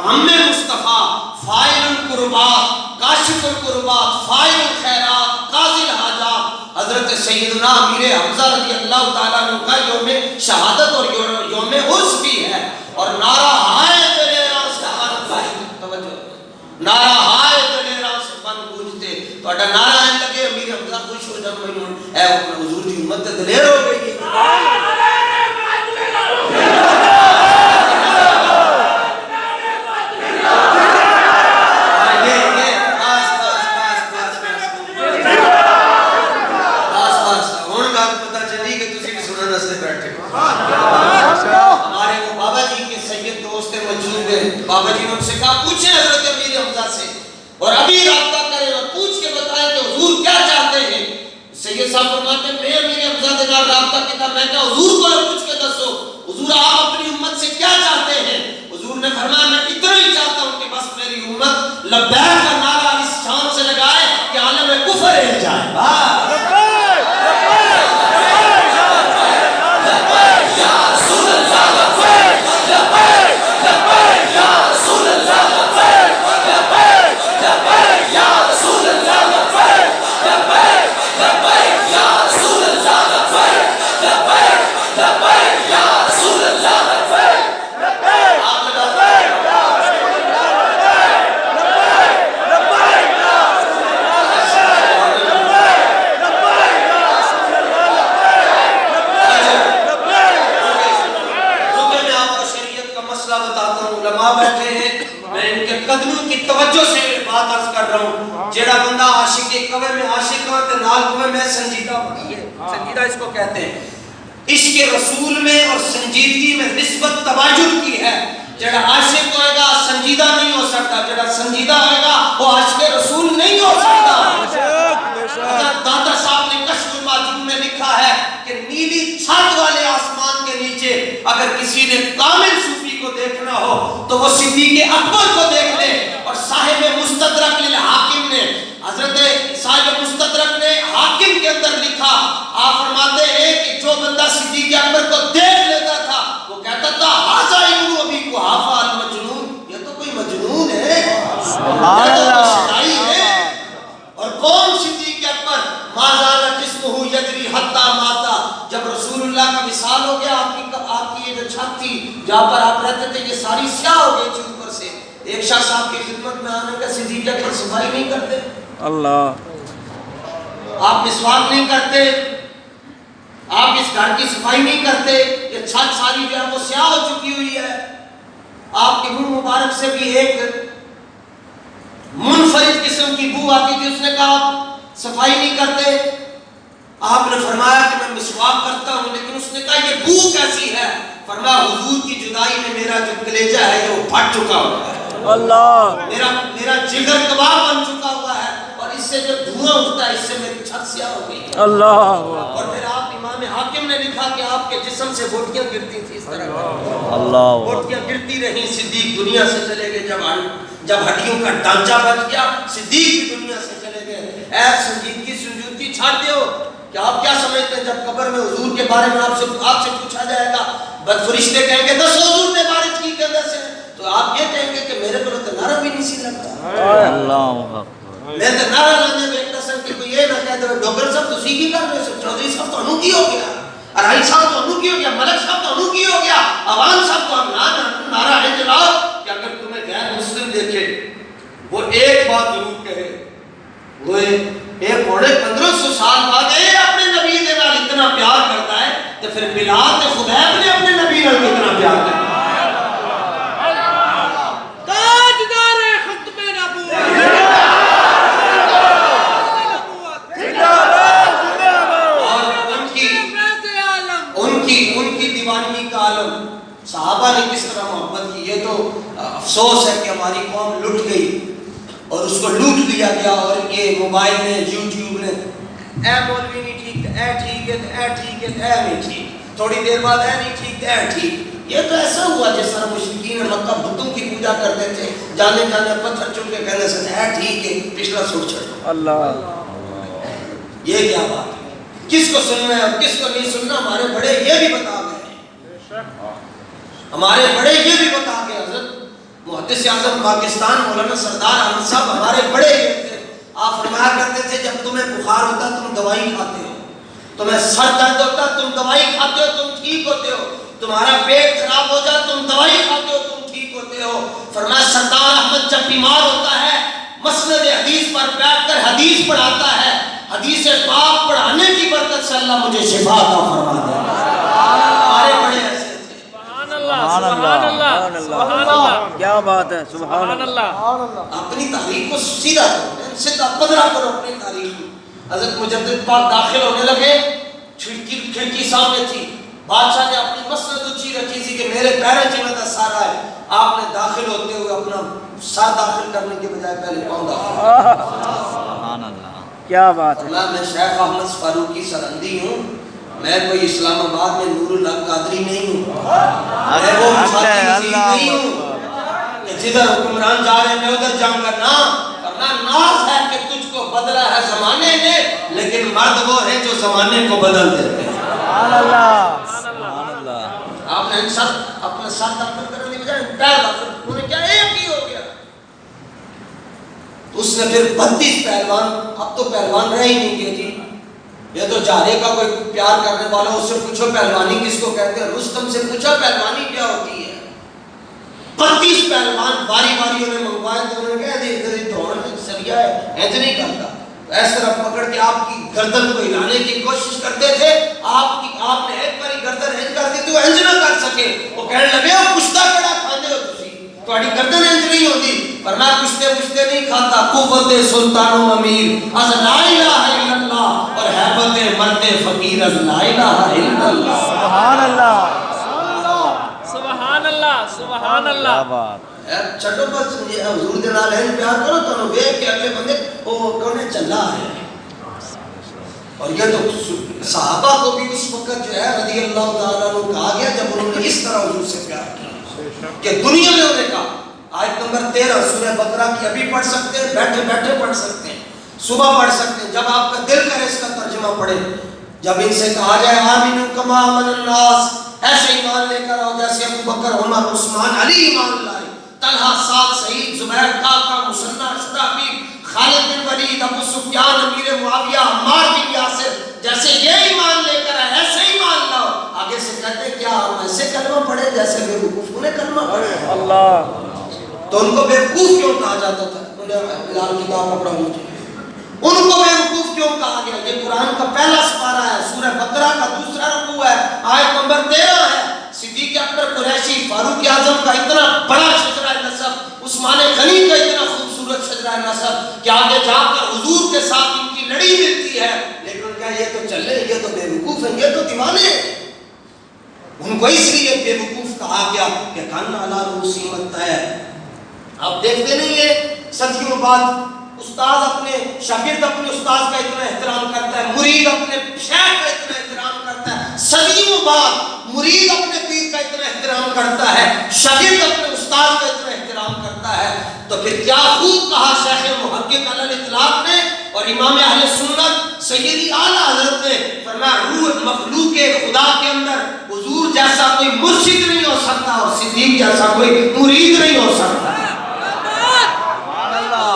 عم مصطفیٰ، فاعل القربات، کاشف القربات، فاعل الخیرات، قاضی الحاجات، حضرت سیدنا امیر حمزہ رضی اللہ تعالیٰ عنہ کا یوم شہادت اور یوم عرس بھی ہے، اور نعرہ ہائے دلیراں سے نعرہ ہائے دلیراں سے بن گونجتے، تو اڈا نعرہ ہے لگے امیر حمزہ خوش ہو جب میں اے حضور کی امت دلیر ہو گئی ہے۔ ہمارے وہ بابا جی کے سید دوست موجود ہیں، بابا جی نے ان سے کہا پوچھیں حضرت امیر حمزہ سے، اور ابھی رابطہ کریں اور پوچھ کے بتائیں کہ حضور کیا چاہتے ہیں۔ سید صاحب فرماتے ہیں میں امیر حمزہ کے ساتھ رابطہ کیا، میں کہا حضور کو پوچھ کے دسو حضور آپ اپنی امت سے کیا چاہتے ہیں۔ حضور نے فرمایا میں اتنا ہی چاہتا ہوں کہ بس میری امت لبیک کا نعرہ اس شان سے لگائے کہ عالم کفر ہل جائے۔ جیڑا بندہ عاشق کے کوے میں عاشق ہاں تے نال کوے میں سنجیدہ بنی ہے، سنجیدہ اس کو کہتے ہیں۔ عشق رسول میں اور سنجیدگی میں نسبت تواجد کی ہے۔ جیڑا عاشق ہوئے گا سنجیدہ نہیں ہو سکتا، جیڑا سنجیدہ ہوئے گا وہ عاشق رسول نہیں ہو سکتا۔ داتا صاحب نے کشف المعجون میں لکھا ہے کہ نیلی چھت والے آسمان کے نیچے اگر کسی نے کامل صوفی کو دیکھنا ہو تو وہ صدیق اکبر کو دیکھ لے، اور صاحب مستدرک للحاکم نے، حضرت صاحب مستدرک نے حاکم کے اندر لکھا، آپ فرماتے ہیں کہ جو بندہ صدیق اکبر کو دیکھ لیتا تھا وہ کہتا تھا حاذا ابن ابی قحافہ المجنون، یہ تو کوئی مجنون ہے، یہ تو شدائی ہے۔ اور کون صدیق اکبر؟ ما زال جسمہ یجری حتی ماتا، جب رسول اللہ کا وصال ہو گیا آپ کی یہ جو چھت تھی جہاں پر آپ رہتے تھے یہ ساری سیاہ ہو گئی تھی اوپر سے۔ ایک شاہ صاحب کی خدمت میں آنے کا صدیق اکبر صفائی نہیں کرتے، اللہ آپ مسواک نہیں کرتے، آپ اس گھر کی صفائی نہیں کرتے، یہ چھت ساری جو ہے وہ سیاہ ہو چکی ہوئی ہے۔ آپ کے منہ مبارک سے بھی ایک منفرد قسم کی بو آتی تھی، اس نے کہا صفائی نہیں کرتے۔ آپ نے فرمایا کہ میں مسواک کرتا ہوں، لیکن اس نے کہا یہ بو کیسی ہے؟ فرمایا حضور کی جدائی میں میرا جو کلیجہ ہے وہ پھٹ چکا ہوا ہے، اللہ میرا جگر کباب بن چکا ہوا ہے، اور اس سے جو دھواں اٹھتا ہے اس سے میری چھت سیاہ ہو گئی ہے۔ اللہ اور پھر آپ امام حاکم نے لکھا کہ آپ کے جسم سے بوٹیاں گرتی تھی اس طرح، اللہ بوٹیاں گرتی رہی، صدیق دنیا سے چلے گئے، جب ہڈیوں کا ڈھانچہ بچ گیا صدیق بھی دنیا سے چلے گئے۔ اے سنجیدگی سنجودگی چھاڑ دیو کہ آپ کیا سمجھتے ہیں جب قبر میں حضور کے بارے میں آپ سے پوچھا جائے گا، بد فرشتے کہیں گے دس حضور نے بارش کی کے اندر سے، تو آپ یہ کہیں گے کہ میرے کو تو نعرہ بھی نہیں سی لگتا، اللہ میں تو نعرہ لانے میں ایک قسم کی کوئی یہ نہ کہہ دے ڈاکٹر صاحب تو کی کر رہے ہو، چودھری صاحب تو انہوں کی ہو گیا، ارائل صاحب تو انہوں کی ہو گیا، ملک صاحب تو انہوں کی ہو گیا، عوام صاحب تو نعرہ ہے جناب کہ اگر تمہیں غیر مسلم دیکھے وہ ایک بات ضرور کہے، وہ ایک پونے 1500 سال بعد اپنے نبی دے نال اتنا پیار کرتا ہے تو پھر بلال تے خبیب نے اپنے نبی نال اتنا پیار کرتا ہے۔ تاجدار ختم نبوت، اور ان کی دیوانگی کا عالم صحابہ نے کس طرح محبت کی، یہ تو افسوس ہے کہ ہماری قوم لٹ گئی اور اس کو لوٹ دیا گیا اور یہ موبائل نے یوٹیوب نے اے مولوی نہیں ٹھیک اے ٹھیک ہے اے ٹھیک ہے اے نہیں ٹھیک، تھوڑی دیر بعد اے نہیں ٹھیک اے ٹھیک. یہ تو ایسا ہوا جس طرح مشرکین مکہ بتوں کی پوجا کرتے تھے، جانے جانے پتھر چن کے کہنے سے اے ٹھیک ہے پچھلا سوٹ چھوڑو. اللہ یہ کیا بات ہے؟ کس کو سننا ہے اور کس کو نہیں سننا ہمارے بڑے یہ بھی بتا گئے. ہمارے بڑے یہ بھی بتا گئے. حضرت محدث اعظم پاکستان مولانا سردار احمد صاحب ہمارے بڑے یہ تھے. آپ فرمایا کرتے تھے جب تمہیں بخار ہوتا تم دوائی کھاتے ہو، تمہیں سر درد ہوتا تم دوائی کھاتے ہو تم ٹھیک ہوتے ہو، تمہارا پیٹ خراب ہو جائے تم دوائی کھاتے ہو تم ٹھیک ہوتے ہو. فرمایا سردار احمد جب بیمار ہوتا ہے مسند حدیث پر بیٹھ کر حدیث پڑھاتا ہے، حدیث پاک پڑھانے کی برکت سے اللہ مجھے شفا عطا فرما دے. ہمارے بڑے ایسے تھے. سبحان اللہ سبحان اللہ سبحان اللہ، کیا بات ہے، سبحان اللہ. اپنی تاریخ کو سیدھا کرو، سیدھا پدرا کرو اپنی تاریخ کو. حضرت مجدد پاک داخل ہونے لگے، کھڑکی سامنے تھی، بادشاہ نے اپنی مسند اونچی رکھی تھی کہ میرے پیروں چمہ کا سارا ہے. آپ نے داخل ہوتے ہوئے اپنا سر داخل کرنے کے بجائے پہلے پاؤں داخل. سبحان اللہ، کیا بات ہے. میں شیخ احمد فاروقی سرندی ہوں، میں کوئی اسلام آباد میں نور الحق قادری نہیں ہوں، میں وہ مساجد نہیں ہوں کہ جدھر حکمران جا رہے ہیں میں ادھر جاؤں گا. نہ کرنا ناز ہے کہ تجھ کو بدلا ہے زمانے نے، لیکن مرد وہ ہیں جو زمانے کو بدل دیتے ہیں. سبحان اللہ سبحان اللہ. آپ نے اپنا سر داخل کرنے کی بجائے پیر داخل، انہوں نے کیا ایک ہی ہو گیا. اس نے پھر 32 پہلوان، اب تو پہلوان رہ ہی نہیں گئے جی. یہ تو جارے کا کوئی پیار کرنے والا، اس سے پوچھو پہلوانی کس کو کہتے ہیں، رستم سے پوچھو پہلوانی کیا ہوتی ہے. 32 پہلوان باری باری انہیں منگوائے تو انہوں نے کہا یہ دوڑ سریا ہے ایسے نہیں کرتا. اس طرح پکڑ کے آپ کی گردن کو ہلانے کی کوشش کرتے تھے. آپ نے ایک باری گردن ہنج کر دی تو ہنج نہ کر سکے. وہ کہنے لگے ہو کشتہ کڑا کھانے ہو تسی، تہاڈی گردن ہنج نہیں ہوتی. پر میں کشتے نہیں کھاتا. قوت سلطان و امیر از لا الہ الا اللہ اور ہیبت مرد فقیر از لا الہ الا اللہ. سبحان اللہ سبحان اللہ سبحان کیا اللہ. بات. چھٹو بس حضور دے نال ہے پیار کرو تو ویکھ کے اگلے بندے او کونے چلا ہے. اور یہ تو صحابہ کو بھی اس وقت جو ہے رضی اللہ تعالیٰ عنہ کہا گیا جب انہوں نے اس طرح حضور سے پیار کیا کہ دنیا میں انہوں نے کہا. آیت نمبر 13 سورہ بقرہ کی ابھی پڑھ سکتے ہیں، بیٹھے بیٹھے پڑھ سکتے ہیں، صبح پڑھ سکتے ہیں، جب آپ کا دل کرے اس کا ترجمہ پڑھے. جب ان سے کہا جائے آمین کما آمن الناس، ایسے ایمان لے کر آؤ جیسے ابو بکر عمر عثمان علی ایمان لائے. طلحہ سعد سعید زبیر کعکہ مصنع شرحبیل خالد بن ولید ابو سفیان امیر معاویہ عمار بن یاسر جیسے یہ ایمان لے کر آئے ایسے ایمان لاؤ. آگے سے کہتے کیا ہم ایسے کلمہ پڑھے جیسے بے وقوفوں نے کلمہ پڑھے. اللہ. تو ان کو بے وقوف کیوں کہا جاتا تھا؟ بلال کتاب پڑھا مجھے ان کو بے وقوف کیوں کہا گیا؟ یہ قرآن کا پہلا سپارہ ہے، سورہ بقرہ کا دوسرا رکوع ہے، آیت نمبر 13 ہے. صدیق اکبر قریشی فاروق اعظم کا اتنا بڑا شجرہ نسب، عثمان غنی کا اتنا خوبصورت شجرہ نسب کہ آگے جا کر حضور کے ساتھ ان کی لڑی ملتی ہے. لیکن کیا یہ تو چلے، یہ تو بے وقوف ہیں، یہ تو دیوانے ہیں. ان کو اس لیے بے وقوف کہا گیا کہ کان علی رؤوسی ہے. آپ دیکھتے نہیں ہیں صدیوں بعد استاد اپنے شاگرد اپنے استاد کا اتنا احترام کرتا ہے، مرید اپنے شیخ کا اتنا احترام کرتا ہے. صدیوں بعد مرید اپنے پیر کا اتنا احترام کرتا ہے، شاگرد اپنے استاد کا اتنا احترام کرتا ہے. تو پھر کیا خوب کہا شیخ محقق علی الاطلاق نے اور امام اہل سنت سیدی اعلیٰ حضرت نے فرمایا روح مخلوق خدا کے اندر حضور جیسا کوئی مرشد نہیں ہو سکتا اور صدیق جیسا کوئی مرید نہیں ہو سکتا.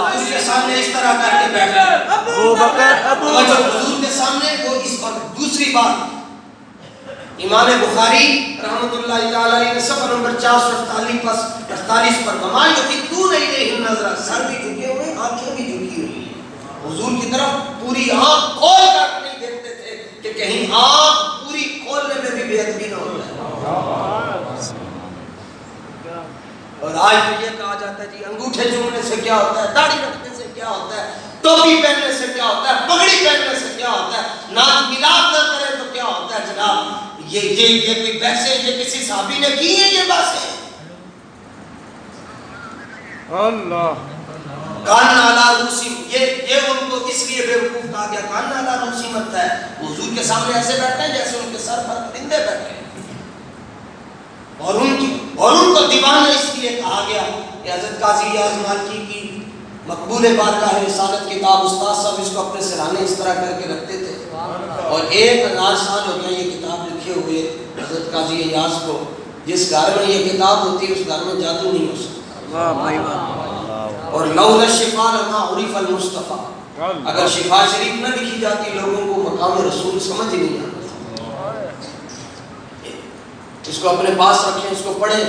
اس کے سامنے اس طرح کر کے بیٹھا ابو بکر حضور کے سامنے وہ اس. اور دوسری بات امام بخاری رحمۃ اللہ تعالی علیہ نے صفحہ نمبر 448 پر وما یخدون الیہ النظر، سر بھی جھکے ہوئے آنکھیں بھی جھکی ہوئی ہیں. حضور کی طرف پوری آنکھ کھول کر نہیں دیکھتے تھے کہ کہیں آنکھ پوری کھولنے میں بھی بے ادبی نہ ہو جائے. اور آج تو یہ کہا جاتا ہے جی انگوٹھے چومنے سے کیا ہوتا ہے، داڑھی رکھنے سے کیا ہوتا ہے، ٹوپی پہننے سے کیا ہوتا ہے، پگڑی پہننے سے کیا ہوتا ہے، ناچ ملاپ نہ کرے تو کیا ہوتا ہے. جناب یہ کوئی بحثیں یہ کسی صحابی نے کی ہیں؟ یہ بحثیں اللہ کان علی روسی، یہ ان کو اس لیے بیوقوف کہا گیا کان علی روسی مت ہے، حضور کے سامنے ایسے بیٹھتے ہیں جیسے ان کے سر پر پرندے بیٹھے ہیں، اور ان کو دیوانہ اس لیے کہا گیا کہ حضرت قاضی ایاز مالکی کی مقبول بارگاہ رسالت کتاب استاد صاحب اس کو اپنے سرانے اس طرح کر کے رکھتے تھے، اور 1000 سال ہو گیا یہ کتاب لکھے ہوئے حضرت قاضی ایاز کو، جس گھر میں یہ کتاب ہوتی ہے اس گھر میں جادو نہیں ہو سکتا، اور لولا الشفاء لما عرف المصطفیٰ، اگر شفا شریف نہ لکھی جاتی لوگوں کو مقام رسول سمجھ نہیں آتا۔ اس کو اپنے پاس رکھیں، اس کو پڑھیں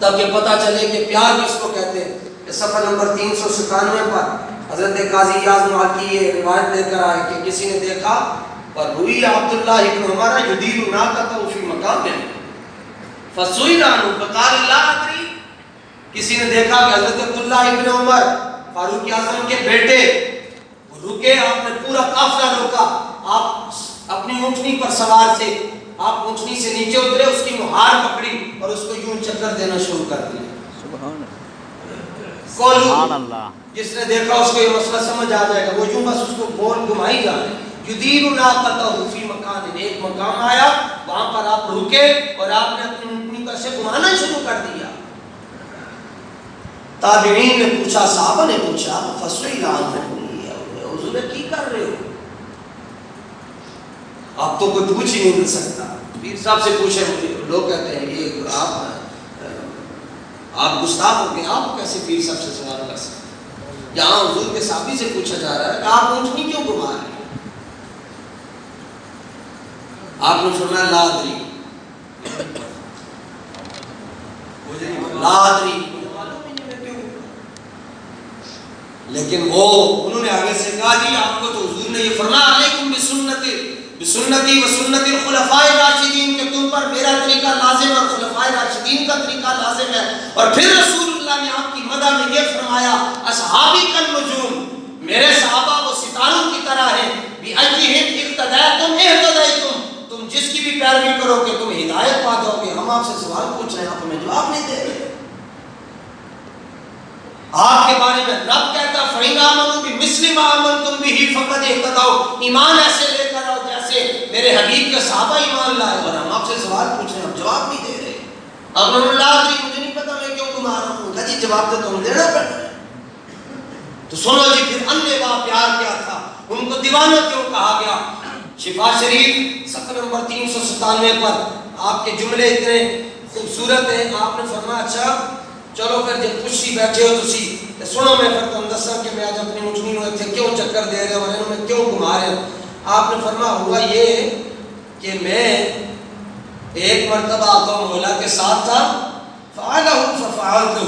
تاکہ پتہ چلے کہ پیار کس کو کہتے ہیں۔ صفحہ نمبر 397 پر حضرت قاضی ایاز مالکی یہ روایت لے کر آئے کہ کسی نے دیکھا اور روی عبداللہ ابن عمر یدیر ناقۃ فی مقام فسئل عنہ فقال لا ادری، کسی نے دیکھا کہ حضرت عبداللہ ابن عمر فاروق اعظم کے بیٹے رکے، آپ نے پورا قافلہ روکا، آپ اپنی اونٹنی پر سوار تھے، آپ اونٹنی سے نیچے اترے، اس کی مہار پکڑی اور اس کو یوں چکر دینا شروع کر دیا۔ سبحان اللہ، جس نے دیکھا اس کو یہ مسئلہ سمجھ آ جائے گا، وہ یوں بس اس کو بول گھمائی جا رہے ہیں۔ یدیر ناقۃ فی مکان، ایک مقام آیا وہاں پر آپ رکے اور آپ نے اپنی اونٹنی کو ایسے گھمانا شروع کر دیا۔ تابعین نے پوچھا، صحابہ نے پوچھا، فسئل عنہ، حضور کی کر رہے ہو؟ آپ تو کوئی پوچھ ہی نہیں سکتا، پیر صاحب سے پوچھے، لوگ کہتے ہیں یہ آپ گستاخ ہو گئے، آپ کیسے پیر صاحب سے سوال کر سکتے؟ یہاں حضور کے صحابی سے پوچھا جا رہا ہے کہ آپ اونٹنی کیوں گھما رہے ہیں؟ آپ نے فرمایا لا ادری، لا ادری، لیکن وہ انہوں نے آگے سے کہا جی آپ کو تو حضور نے یہ فرمایا علیکم بسنتی و سنت الخلفاء الراشدین، کہ تم پر میرا طریقہ لازم ہے اور خلفاء راشدین کا طریقہ لازم ہے، اور پھر رسول اللہ نے آپ کی مدح میں یہ فرمایا اصحابی کالنجوم، میرے صحابہ وہ ستاروں کی طرح ہیں، بِأَيِّهِمْ اقْتَدَیتُمْ اهْتَدَیتُم، تم جس کی بھی پیروی کرو گے تم ہدایت پا جاؤ گے۔ ہم آپ سے سوال پوچھ رہے ہیں، آپ ہمیں جواب نہیں دے رہے۔ آپ کے بارے میں رب کہتا فَإِنْ آمَنُوا بِمِثْلِ مَا آمَنْتُمْ بِهِ فَقَدِ اهْتَدَوْا، ایمان ایسے لے کر آؤ جیسے میرے حبیب کے صحابہ ایمان لائے، اور ہم آپ سے سوال پوچھ رہے ہیں، ہم جواب نہیں دے رہے۔ اب اللہ عزیز مجھے نہیں پتا میں کیوں گھما رہا ہوں، کہا جی جواب تو تم دینا پڑتا ہے۔ تو سنو جی پھر اندھے با پیار کیا تھا، ان کو دیوانہ کیوں کہا گیا۔ شفا شریف صفحہ نمبر 397 پر آپ کے جملے اتنے خوبصورت ہیں، آپ نے فرمایا اچھا چلو پھر جب خوشی بیٹھے ہو تسی سنو میں پھر تم دسا کہ میں آج اپنی اونٹنی میں تھے کیوں چکر دے رہے ہو، انہوں میں کیوں گھما رہے ہو۔ آپ نے فرمایا ہوا یہ کہ میں ایک مرتبہ آقا مولا کے ساتھ تھا، فعلہ ففعلتہ،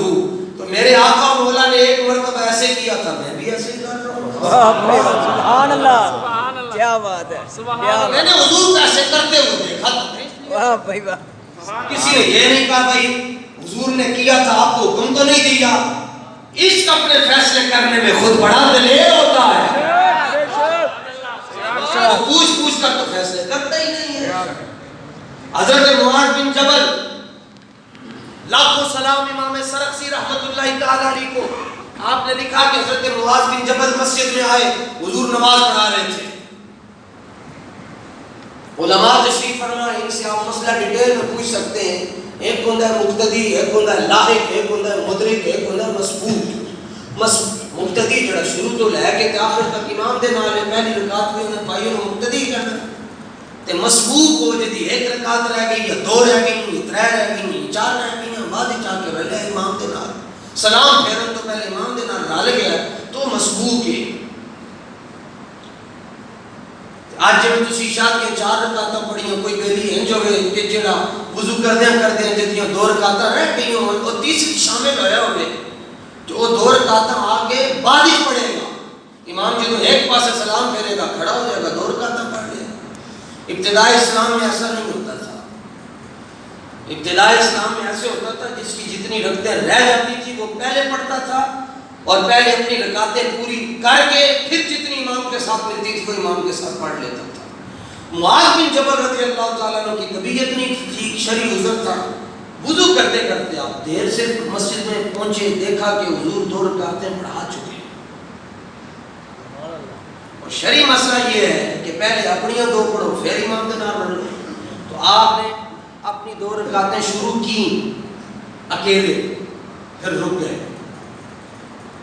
تو میرے آقا مولا نے ایک مرتبہ ایسے کیا تھا میں بھی ایسے ہی کر رہا ہوں۔ سبحان اللہ، کیا بات ہے، میں نے حضور کو ایسے کرتے ہوئے دیکھا تھا۔ واہ بھائی واہ، کسی نے یہ نہیں کہا بھائی حضور نے کیا تھا آپ کو حکم تو نہیں دیا۔ عشق اپنے فیصلے کرنے میں خود بڑا دلیر ہوتا ہے، پوچھ پوچھ کر تو فیصلے کرتا ہی نہیں ہے۔ حضرت معاذ بن جبل، لاکھوں سلام امام سرخسی رحمت اللہ تعالی علیہ کو، آپ نے لکھا کہ حضرت معاذ بن جبل مسجد میں آئے، حضور نماز پڑھا رہے تھے، علماء تشریف فرمائے، ان سے آپ مسئلہ ڈیٹیل میں پوچھ سکتے ہیں، ایک ہوتا ہے مقتدی، ایک ہوتا ہے لاحق، ایک ہوتا ہے مدرک، ایک ہوتا ہے مسبوق۔ مقتدی جڑا شروع تو لے کے آخر تک امام دے نال پہلی رکعت میں انہیں پائی انہوں مقتدی کرنا، تے مسبوق ہو جدی ایک رکعت رہ گئی یا دو رہ گئی یا ترے رہ گئی یا چار رہ گئی، بعد چاہ کے رلے امام دے نال، سلام پھیرن تو پہلے امام دے نال رل گیا تو مسبوق ہے۔ آج جب تسی عشاء کی 4 رکعتاں پڑھیاں، کوئی بیلی انج ہوئے کہ جڑا وضو کردیاں جدیاں 2 رکعتاں رہ گئی ہوں اور تیسری شامل ہویا ہوئے، جو 2 رکعتاں آگے بعد ہی پڑھے گا، امام جدو ایک پاسے سلام پھیرے گا کھڑا ہو جائے گا 2 رکعتاں پڑھ لے۔ ابتدائی اسلام میں ایسا نہیں ہوتا تھا، ابتدائی اسلام میں ایسے ہوتا تھا جس کی جتنی رکعتیں رہ جاتی تھی وہ پہلے پڑھتا تھا اور پہلے اپنی رکعتیں پوری کر کے پھر جتنی امام کے ساتھ ملتی تھی وہ امام کے ساتھ پڑھ لیتا تھا۔ معاذ بن جبل رضی اللہ تعالیٰ عنہ کی طبیعت نہیں تھی، شرعی عذر تھا، وضو کرتے کرتے آپ دیر سے مسجد میں پہنچے، دیکھا کہ حضور 2 رکعتیں پڑھا چکے ہیں، اور شرعی مسئلہ یہ ہے کہ پہلے اپنیاں 2 پڑھو پھر امام کے نام پڑھو، تو آپ نے اپنی 2 رکعتیں شروع کی اکیلے، پھر رک گئے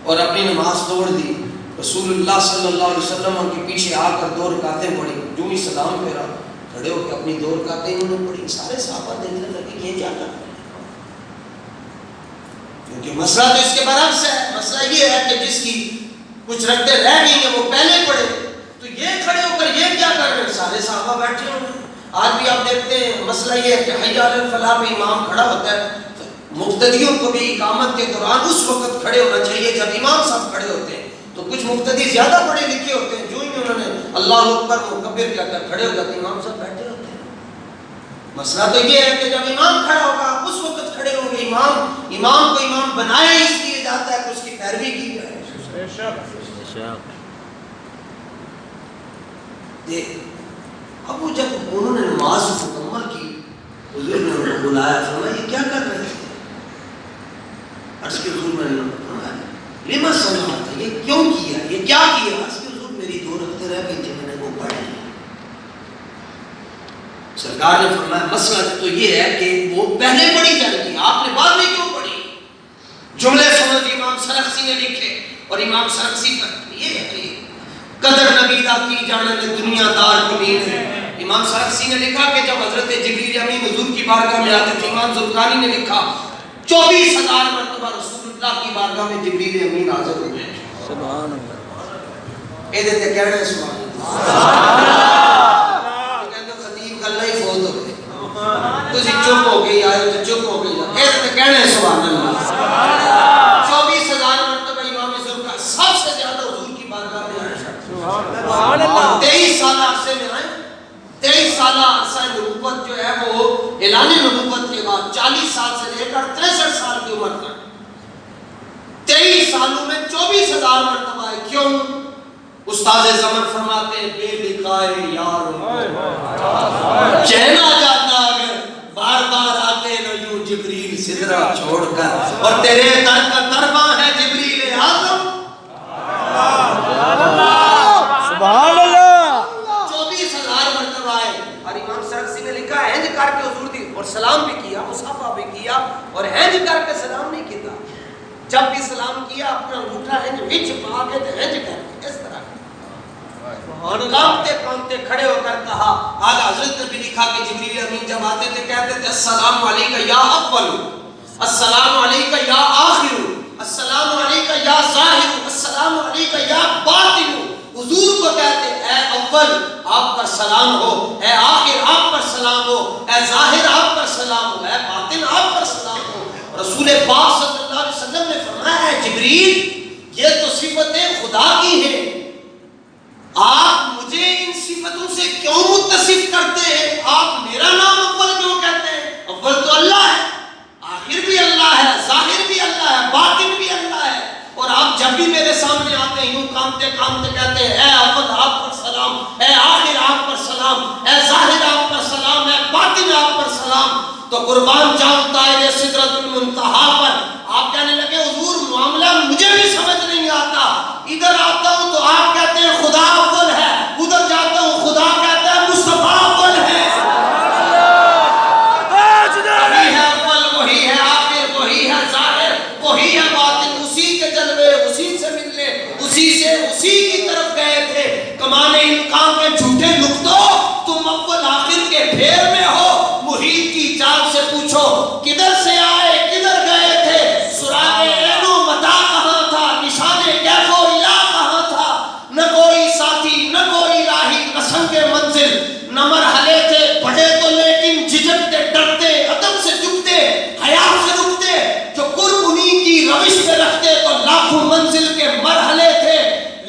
اور اپنی نماز توڑ دی۔ رسول اللہ صلی اللہ علیہ وسلم کے پیچھے آ کر 2 رکعتیں پڑھی، جو ہی سلام پھیرا کھڑے ہو کے اپنی 2 رکعتیں انہوں نے پڑھی۔ سارے صحابہ دیکھنے لگے کہ یہ کیا کرتے ہیں، کیونکہ مسئلہ تو اس کے برعکس ہے۔ مسئلہ یہ ہے کہ جس کی کچھ رکعتیں رہ گئی ہیں وہ پہلے پڑھے، تو یہ کھڑے ہو کر یہ کیا کر رہے ہیں، سارے صحابہ بیٹھے ہوئے ہیں۔ آج بھی آپ دیکھتے ہیں مسئلہ یہ ہے کہ حی علی الفلاح میں امام کھڑا ہوتا ہے، مقتدیوں کو بھی اقامت کے دوران اس وقت کھڑے ہونا چاہیے جب امام صاحب کھڑے ہوتے ہیں۔ تو کچھ مقتدی زیادہ پڑھے لکھے ہوتے ہیں، جو ہی انہوں نے اللہ اکبر مکبر کہہ کر کھڑے ہو جاتے ہیں، امام صاحب بیٹھے ہوتے ہیں۔ مسئلہ تو یہ ہے کہ جب امام کھڑا ہوگا آپ اس وقت کھڑے ہوں گے۔ امام کو امام بنایا اس لیے جاتا ہے کہ اس کی پیروی کی جائے۔ اب وہ جب انہوں نے نماز مکمل کی، حضور نے انہوں کو بلایا، فرمایا یہ کیا کر رہے تھے؟ عرض کے حضور میں نے فرمایا لما صنعت، یہ کیوں کیا، یہ کیا کیا؟ عرض کے حضور میری 2 رکعتیں رہ گئی تھی، میں نے وہ پڑھی۔ سرکار نے فرمایا مسئلہ تو یہ ہے کہ وہ پہلے پڑھی جائے گی، آپ نے بعد میں کیوں پڑھی؟ جملے سمجھ امام سرخسی نے لکھے، اور امام سرخسی پر یہ ہے کہ قدر نبیدہ کی جانب دنیا دار کمین ہے۔ امام سرخسی نے لکھا کہ جب حضرت جبریل امین حضور کی بارگاہ میں آتے تھے، امام زرقانی نے لکھا 24,000 مرتبہ رسول اللہ کی بارگاہ میں جبریل امین حاضر ہوئے۔ سبحان اللہ، اے دیتے کہنے سبحان اللہ، تو کہنے خطیب کا اللہ ہی فوت ہو گئے، تو چپ ہو گئی آئے تو چپ ہو گئی، اے دیتے کہنے سبحان اللہ۔ 24,000 مرتبہ امام زرقانی سب سے زیادہ حضور کی بارگاہ میں آئے، سبحان اللہ۔ 23 سالہ عرصے میں آئے۔ 23 سالہ عرصہ نبوت جو ہے وہ اعلان نبوت کے بعد 40 سال سے لے کر 63 سال کی عمر تک 23 سالوں میں 24,000 مرتبہ ہے۔ کیوں؟ استاد زمن فرماتے ہیں بے لکھائے یار چین آ جاتا اگر بار بار آتے نہ یوں جبریل سدرہ چھوڑ کر، اور تیرے در کا درباں ہے جبریل اعظم۔ سبحان اللہ، 24,000 مرتبہ آئے، اور امام سرخسی نے لکھا ہے ہنج کر کے حضور دی اور سلام بھی کیا، مصافحہ بھی کیا، اور ہنج کر کے سلام نہیں کیتا۔ جب بھی سلام کیا اپنا انگوٹھا ہنج وچ پا کے تے ہنج کر کے اس طرح اور کانپتے کانپتے کھڑے ہو کر کہا۔ آج حضرت نے بھی لکھا کہ جبریل امین جب آتے تھے کہتے تھے السلام علیکہ یا اول، السلام علیکہ یا آخر، السلام علیکہ یا ظاہر، السلام علیکہ یا باطن۔ حضور کو کہتے اے اول آپ پر سلام ہو، اے آخر آپ پر سلام ہو، اے ظاہر آپ پر سلام ہو، اے باطن آپ پر سلام ہو۔ رسول پاک صلی اللہ علیہ وسلم نے فرمایا ہے جبریل یہ تو صفتیں خدا کی ہیں، آپ مجھے ان صفتوں سے کیوں متصف کرتے ہیں؟ آپ میرا نام اول کیوں کہتے ہیں؟ اول تو اللہ ہے، آخر بھی اللہ ہے، ظاہر بھی اللہ ہے، باطن بھی اللہ ہے، اور آپ جب بھی میرے سامنے آتے ہیں یوں کانپتے کانپتے کہتے ہیں اے اول آپ پر سلام، اے آخر آپ پر سلام، اے ظاہر آپ پر سلام، اے باطن آپ پر سلام۔ تو قربان جاؤں طائر سدرۃ المنتہا پر آپ کہنے لگے حضور معاملہ مجھے بھی سمجھ نہیں آتا، ادھر آتا ہوں تو آپ کہتے ہیں خدا اول ہے، ادھر جاتا ہوں خدا کہتا ہے مصطفیٰ اول ہے۔ وہی ہے اول، وہی ہے آخر، وہی ہے ظاہر، وہی ہے باطن، اسی کے جلوے اسی سے ملنے اسی سے اسی کی طرف گئے تھے۔ کمانے امکان کے جھوٹے نقطوں تم اول آخر کے پھیر میں ہو، محیط کی چال سے پوچھو کدھر سے آئے کدھر گئے تھے، سراغ عین و متا کہاں تھا، نشان کیف و الا کہاں تھا، نہ کوئی ساتھی نہ کوئی راہی نہ سنگ منزل نہ مرحلے تھے، پڑھے تو لیکن جھجکتے ڈرتے ادب سے جھکتے حیا سے رکتے، جو قرب انہی کی روش پہ رکھتے تو لاکھوں منزل کے مرحلے تھے،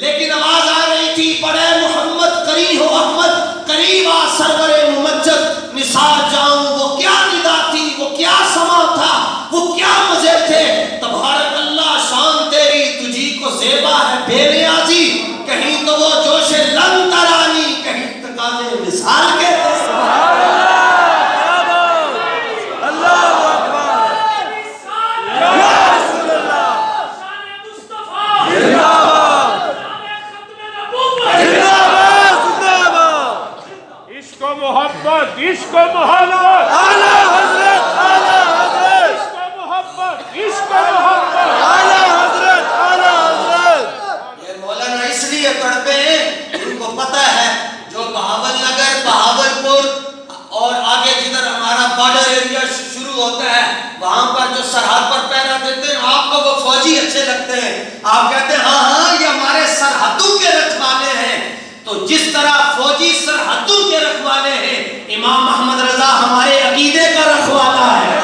لیکن آواز آ رہی تھی پڑھے محمد قریب ہو احمد قریب آ سرور ممجد، نثار جاؤں وہ کیا ندا تھی، وہ کیا سما تھا، وہ کیا مزے تھے، تبارک اللہ شان تیری تجھی کو زیبا ہے بے نیازی، کہیں تو وہ جوش لن ترانی کہیں تقاضے مثال کے تھے۔ اللہ اکبر، عشق و محبت اعلی حضرت اعلی حضرت عشق و محبت عشق و محبت اعلی حضرت اعلی حضرت یہ مولانا اس لیے تڑپے ہیں، ان کو پتہ ہے جو بہاول نگر، بہاول پور اور آگے جدھر ہمارا بارڈر ایریا شروع ہوتا ہے، وہاں پر جو سرحد پر پہرا دیتے ہیں، آپ کو وہ فوجی اچھے لگتے ہیں، آپ کہتے ہیں ہاں ہاں یہ ہمارے سرحدوں کے رکھوانے ہیں۔ تو جس طرح فوجی سرحدوں کے رکھوانے ہیں، امام محمد رضا ہمارے عقیدے کا رکھوالا ہے۔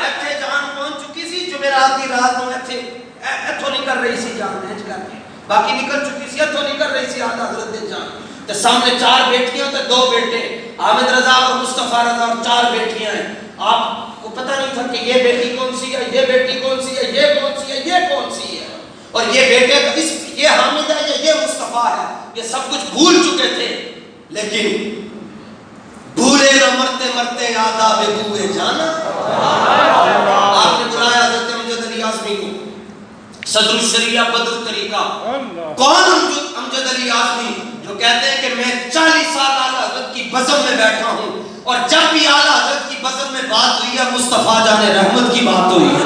ایتھے جان پہنچ چکی سی جمعرات دی رات نوں ایتھوں نکل رہی سی جان بھیج کر کے، باقی نکل چکی سی ایتھوں نکل رہی سی آل حضرت دے جان، تے سامنے 4 بیٹیاں تے 2 بیٹے، حامد رضا اور مصطفیٰ رضا اور 4 بیٹیاں ہیں۔ آپ کو پتہ نہیں تھا کہ یہ بیٹی کون سی ہے، یہ بیٹی کون سی ہے، یہ کون سی ہے، یہ کون سی ہے، اور یہ بیٹے کا یہ حامد ہے یا یہ مصطفیٰ ہے، یہ سب کچھ بھول چکے تھے، لیکن بھولے نہ مرتے مرتے آداب ہوئے جانا۔ آپ نے بلایا حضرت امجد علی اعظمی کو، صدر الشریعہ بدر طریقہ، کون امجد علی اعظمی جو کہتے ہیں کہ میں 40 سال اعلیٰ حضرت کی بزم میں بیٹھا ہوں، اور جب بھی اعلیٰ حضرت کی بزم میں بات ہوئی ہے مصطفیٰ جان رحمت کی بات ہوئی ہے۔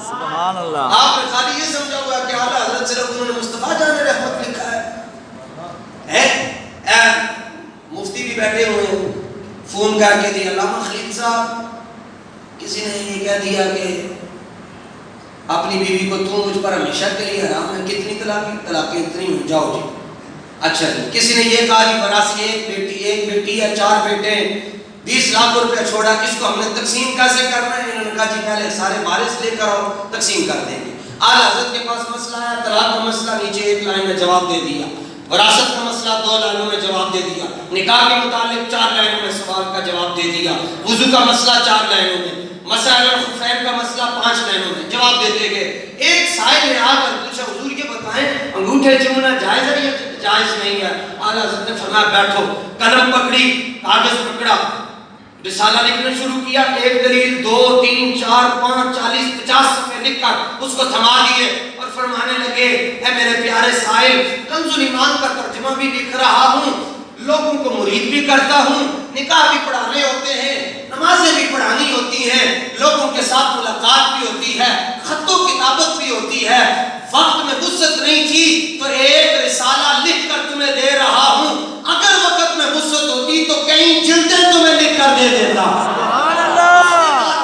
سبحان اللہ۔ آپ نے خالی یہ سمجھا ہوا کہ اعلیٰ حضرت صرف انہوں نے مصطفیٰ جان رحمت لکھا ہے۔ مفتی بھی بیٹھے ہوئے ہیں، فون کر کے دی علامہ خلیل صاحب کسی نے یہ کہہ دیا کہ اپنی بیوی کو تو مجھ پر ہمیشہ کے لیے حرام ہے، کتنی طلاقیں اتنی ہوں، جاؤ جی۔ اچھا جی، کسی نے یہ کہا کہ وراثی ایک بیٹی ہے 4 بیٹے ہیں، 20 لاکھ روپے چھوڑا، اس کو ہم نے تقسیم کیسے کرنا ہے؟ انہوں نے کہا جی پہلے سارے وارث لے کر آؤ، تقسیم کر دیں گے۔ اعلیٰ حضرت کے پاس مسئلہ ہے، طلاق کا مسئلہ نیچے 1 لائن میں جواب دے دیا، وراثت کا مسئلہ 2 لائنوں میں جواب دے دیا، نکاح کے متعلق 4 لائنوں میں سوال کا جواب دے دیا، وضو کا مسئلہ 4 لائنوں میں، مسائل الخفین کا مسئلہ 5 لائنوں میں جواب دیتے گئے۔ ایک سائل نے آ کر پوچھا حضور یہ بتائیں انگوٹھے چومنا جائز ہے یا جائز نہیں ہے؟ اعلیٰ حضرت نے فرمایا بیٹھو، قلم پکڑی، کاغذ پکڑا، رسالہ لکھنا شروع کیا، 1 دلیل 2 3 4 5 40 50 صفحے لکھ کر اس کو تھما دیے اور فرمانے لگے اے میرے پیارے سائل، کنز الایمان کا ترجمہ بھی لکھ رہا ہوں، لوگوں کو مرید بھی کرتا ہوں، نکاح بھی پڑھانے ہوتے ہیں، نمازیں بھی پڑھانی ہوتی ہیں، لوگوں کے ساتھ ملاقات بھی ہوتی ہے، خط و کتابت بھی ہوتی ہے، وقت میں وسعت نہیں تھی تو ایک رسالہ لکھ کر تمہیں دے رہا ہوں، اگر وقت میں وسعت ہوتی تو کئی جلدیں تمہیں لکھ کر دے دیتا۔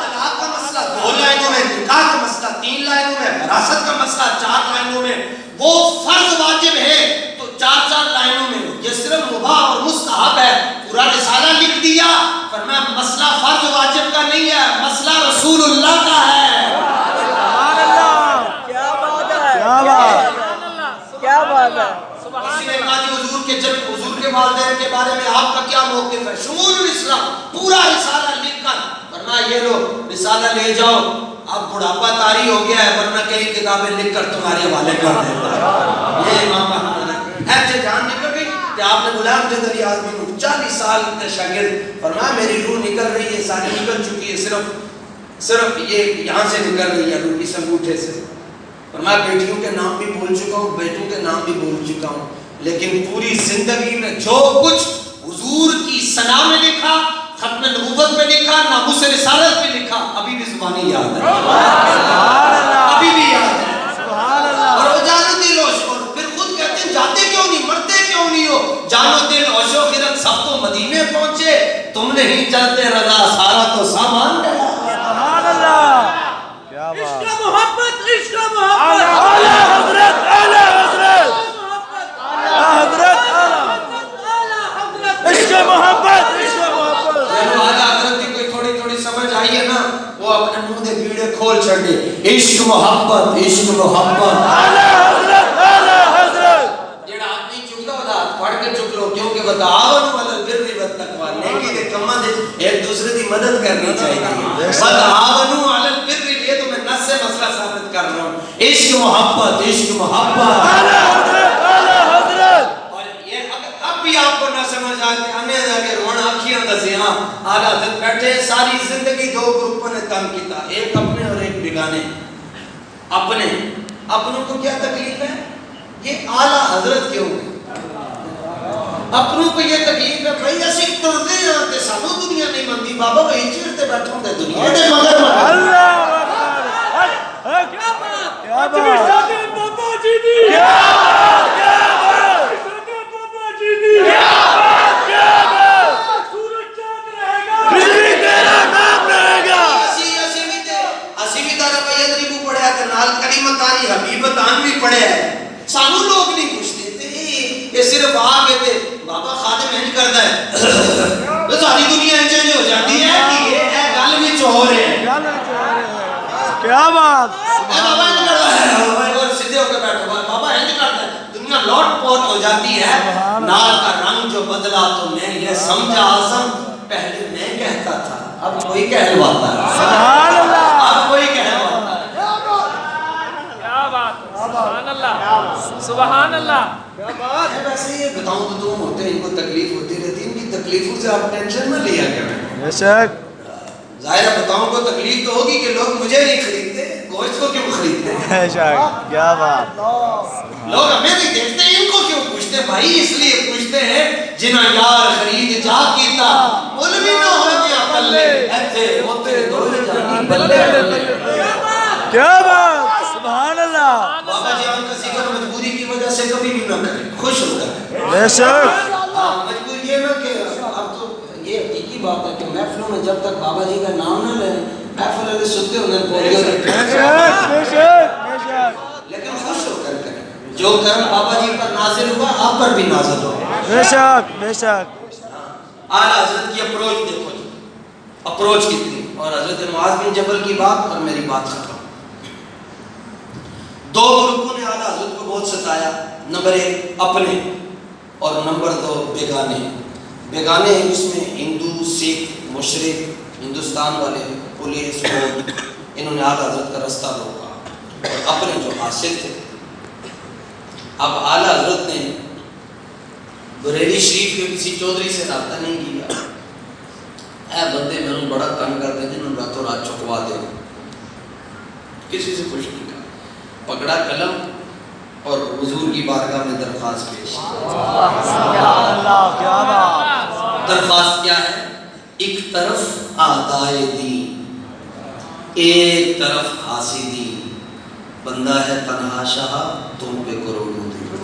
طلاق کا مسئلہ 2 لائنوں میں، نکاح کا مسئلہ 3 لائنوں میں، وراثت کا مسئلہ 4 لائنوں میں، وہ فرض واجب ہے تو 4 لائنوں میں، یہ صرف مباح اور مستحب ہے، پورا رسالہ لکھ دیا، فرمایا مسئلہ فرض واجب کا نہیں ہے، مسئلہ رسول اللہ کا ہے۔ کیا بات ہے، کسی نے کہا جی حضور کے والدین کے بارے میں آپ کا کیا موقف ہے؟ شمول الاسلام، پورا رسالہ لکھ کر فرمایا یہ لو رسالہ لے جاؤ، اب بڑھاپا طاری ہو گیا ہے ورنہ کئی کتابیں لکھ کر تمہارے حوالے کر دیتا۔ یہ امام احمد ہے، ایسے جان نکل گئی کہ آپ نے بلایا امجد علی اعظمی کو، 40 سال کے شاگرد، فرمایا میری روح نکل رہی ہے، ساری نکل چکی ہے، صرف یہ یہاں سے نکل رہی ہے روح اس انگوٹھے سے۔ فرمایا بیٹیوں کے نام بھی بول چکا ہوں، بیٹوں کے نام بھی بول چکا ہوں، لیکن پوری زندگی میں جو کچھ حضور کی ثنا میں لکھا، ختم نبوت میں لکھا، ناموس رسالت میں لکھا، ابھی بھی زبانی یاد ہے، ابھی بھی یاد ہے، اور وہ جانو دل ہوش، اور پھر خود کہتے ہیں جاتے کیوں نہیں، مرتے کیوں نہیں ہو؟ جانو دل ہوش و خرد سب تو مدینے پہنچے، تم نہیں چلتے رضا سارا تو سامان گیا۔ عشق محبت، عشق محبت، اعلی حضرت اعلی حضرت حضرت عشق محبت عشق محبت۔ جو اعلیٰ حضرت کی کوئی تھوڑی تھوڑی سمجھ آئی ہے نا، وہ اپنے منہ دے بیڑے کھول چھڑے، عشق محبت عشق محبت۔ اعلی حضرت اعلی حضرت۔ جڑا آپ نہیں چکتا ہوتا پڑھ کے چک لو، کیونکہ وتعاونوا علی البر والتقوی، نیکی کے کماں دے ایک دوسرے دی مدد کرنی چاہیے۔ وتعاونوا علی البر، یہ تو میں نص سے مسئلہ ثابت کر رہا ہوں، عشق محبت عشق محبت۔ اعلی حضرت اعلی حضرت۔ اور یہ اب بھی آپ کو نہ سمجھ آئے کہ ہمیں جا کے رونا آنکھیاں دسیاں، اعلیٰ حضرت بیٹھے ساری زندگی 2 گروپوں نے تنگ کیتا، ایک اپنے اور ایک بیگانے۔ اپنوں کو کیا تکلیف ہے؟ یہ اعلیٰ حضرت کیوں ہے؟ اپنوں کو یہ تکلیف ہے بھائی اسی تردے ہیں تے سانو دنیا نہیں مندی بابا وہی چیر تے بیٹھا ہوں دنیا دے مگر اللہ اکبر کیا بات کیا بات بابا جی دی کیا بات کیا بات بابا جی دی کیا بات کیا بات سورج چاند رہے گا بجلی تیرا نام رہے گا اسی بھی دارا بھائی ادریبو پڑھیا تے نال کلمتانی حبیبتان بھی پڑھیا ہے سانو لوگ نہیں پوچھتے تے یہ صرف آ کے تے بابا خادم انج کردا ہے تو ساری دنیا انج ہو جاتی ہے کہ یہ گل وچ ہو رہے ہیں کیا بات بابا انج کردا ہے اور سیدھے ہو کے بیٹھو بابا انج کردا ہے دنیا لوٹ پوٹ ہو جاتی ہے نال کا رنگ جو بدلا تو میں یہ سمجھا اعظم پہلے میں کہتا تھا اب کوئی کہلواتا ہے سبحان اللہ اب کوئی کہلواتا ہے کیا بات سبحان اللہ سبحان اللہ ویسے یہ بتاؤں تو تم ہوتے ہیں ان کو تکلیف ہوتی رہتی ہے ان کی تکلیفوں سے آپ ٹینشن نہ لیا کریں بے شک ظاہر ہے بتاؤں کو تکلیف تو ہوگی کہ لوگ مجھے نہیں خریدتے گوشت کو کیوں خریدتے ہیں بے شک کیا بات لوگ ہمیں نہیں دیکھتے ان کو کیوں پوچھتے بھائی اس لیے پوچھتے ہیں جنہ یار خرید جا کیتا مولوی نہ ہو گیا بلے ایتھے ہوتے دو جانی بلے کیا بات سبحان اللہ بابا جی ان کا ذکر مجبوری کی وجہ سے کبھی بھی نہ کریں خوش ہو کر بے شک مجبور یہ نہ کہ اب تو یہ حقیقی بات ہے کہ محفلوں میں جب تک بابا جی کا نام نہ لیں محفل والے سنتے انہیں پولیو بے شک بے شک بے شک لیکن خوش ہو کر کریں جو کرم بابا جی پر نازل ہوا آپ پر بھی نازل ہو بے شک بے شک اعلیٰ حضرت کی اپروچ دیکھو جی اپروچ کتنی اور حضرت معاذ بن جبل کی بات اور میری بات ختم دو گروپوں نے اعلیٰ حضرت کو بہت ستایا نمبر ایک اپنے اور نمبر دو بیگانے بیگانے ہیں جس میں ہندو سکھ مشرق ہندوستان والے پولیس فوج انہوں نے اعلیٰ حضرت کا رستہ روکا اور اپنے جو حاصل تھے اب اعلیٰ حضرت نے بریلی شریف کے کسی چودھری سے رابطہ نہیں کیا اے بندے میں نے بڑا تنگ کر دیں جنہوں نے راتوں رات چکوا دے کسی سے کچھ نہیں کہا پکڑا قلم اور حضور کی بارگاہ میں درخواست پیش کیا بات درخواست کیا ہے ایک طرف آدائے دین ایک طرف حاسدی بندہ ہے تنہا شاہ تم پہ کروڑوں دین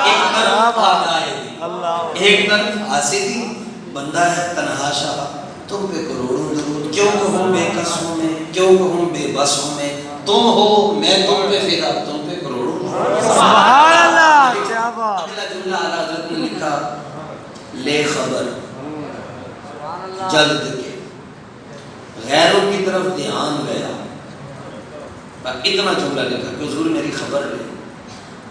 ایک طرف آدائے دین ایک طرف حاسدی بندہ ہے تنہا شاہ تم پہ کروڑوں درود کیوں کہوں بے قصوں میں کیوں کہوں بے بسوں میں تم ہو میں تم پہ فدا تم پہ کروڑوں سبحان اللہ کیا بات اگلا جملہ اعلیٰ حضرت نے لکھا لے خبر جلد کے غیروں کی طرف دھیان گیا اتنا جملہ لکھا کہ حضور میری خبر لے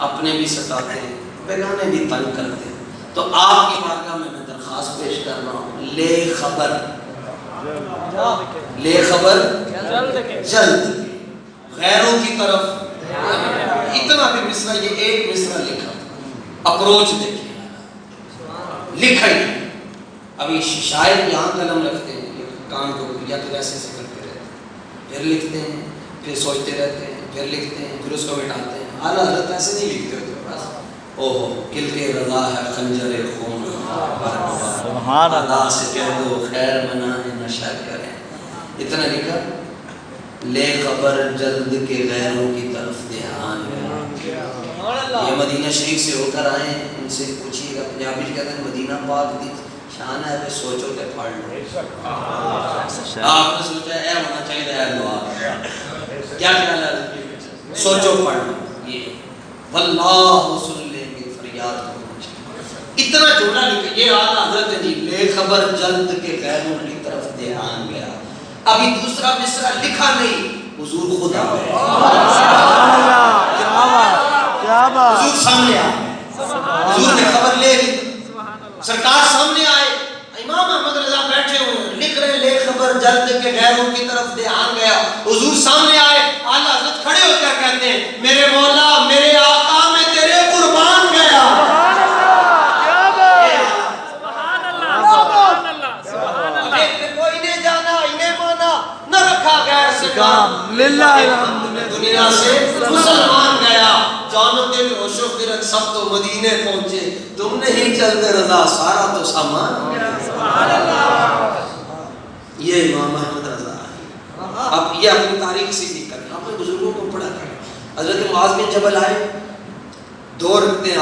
اپنے بھی ستاتے ہیں بیگانے بھی تنگ کرتے ہیں تو آپ کی بارگاہ میں درخواست پیش کر رہا ہوں لے خبر جلد غیروں کی طرف اتنا بھی مصرع یہ ایک مصرع لکھا اپروچ دیکھیں لکھا ہی ابھی شاید یہاں قلم رکھتے ہیں کام کو یا تو ایسے سے کرتے رہتے ہیں پھر لکھتے ہیں پھر سوچتے رہتے ہیں پھر لکھتے ہیں پھر اس کو مٹاتے ہیں اعلیٰ حضرت ایسے نہیں لکھتے ہوتے بس اوہ کل کے رضا ہے خنجر خون سبحان اللہ سے کہہ دو خیر منائیں نہ شر کریں اتنا لکھا لے خبر جلد کے غیروں کی طرف دھیان یہ مدینہ شریف سے ہو کر آئے ہیں ان سے پوچھیے گا پنجابی کہتے ہیں مدینہ پاک دی شان ہے پہ سوچو کہ پڑھ لو آپ نے سوچا اے ہونا چاہیے اے دعا کیا خیال ہے سوچو پڑھ لو یہ واللہ صلی کی فریاد کرنا چاہیے اتنا جملہ لکھا یہ اعلیٰ حضرت جی لے خبر جلد کے غیروں کی طرف دھیان گیا ابھی دوسرا مصرع لکھا نہیں حضور خود آ گئے کیا بات حضور سامنے آ گئے حضور نے خبر لے لی سرکار سامنے آئے امام احمد رضا بیٹھے ہوئے لکھ رہے لے خبر جلد کے غیروں کی طرف دھیان گیا حضور سامنے آئے اعلیٰ حضرت کھڑے ہو کر کہتے ہیں میرے مولا میرے آقا میں تیرے قربان گیا دنیا سے مسلمان گیا جان و دل ہوش و خرد سب تو مدینے پہنچے، تم نہیں چلتے رضا سارا تو سامان. یہ امام احمد رضا ہے. اب یہ اپنی تاریخ سے بھی کریں، اپنے بزرگوں کو پڑھا کریں. حضرت معاذ بن جبل آئے، 2 رکعتیں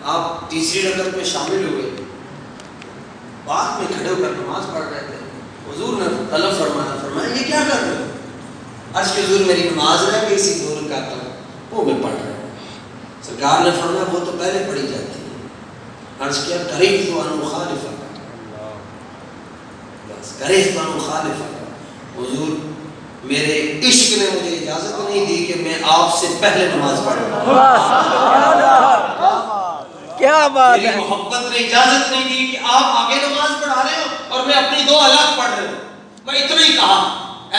آپ تیسری رکعت میں شامل ہوئے، بعد میں کھڑے ہو کر نماز پڑھ رہے تھے. حضور نے طلب فرمایا یہ کیا کر رہے ہو؟ عرض کہ حضور میری نماز رہ گئی سی 2 رکعت وہ میں پڑھ رہا ہوں. سرکار نے فرمایا وہ تو پہلے پڑھی جاتی ہے. عرض کیا کریت تو ان مخالفہ، بس کریت تو ان مخالفہ. حضور میرے عشق نے مجھے اجازت نہیں دی کہ میں آپ سے پہلے نماز پڑھوں. کیا بات میری ہے. محبت نے اجازت نہیں دی کہ آپ آگے نماز پڑھا رہے ہو اور میں اپنی 2 الگ پڑھ رہا ہوں. میں اتنا ہی کہا.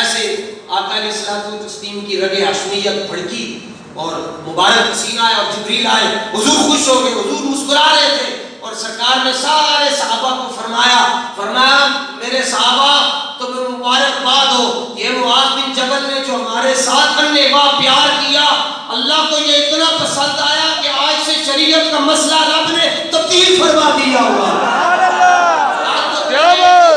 ایسے آقا علیہ الصلوۃ والتسلیم کی رگ عشمیت پھڑکی اور مبارک پسینہ آئے اور جبریل آئے. حضور خوش ہو گئے، حضور مسکرا رہے تھے اور سرکار نے سارے صحابہ کو فرمایا میرے صحابہ تمہیں مبارکباد ہو، یہ معاذ بن جبل نے جو ہمارے ساتھ انیوا پیار کیا، اللہ کو یہ اتنا پسند آیا کہ آج سے شریعت کا مسئلہ رب نے تبدیل فرما دیا ہوا.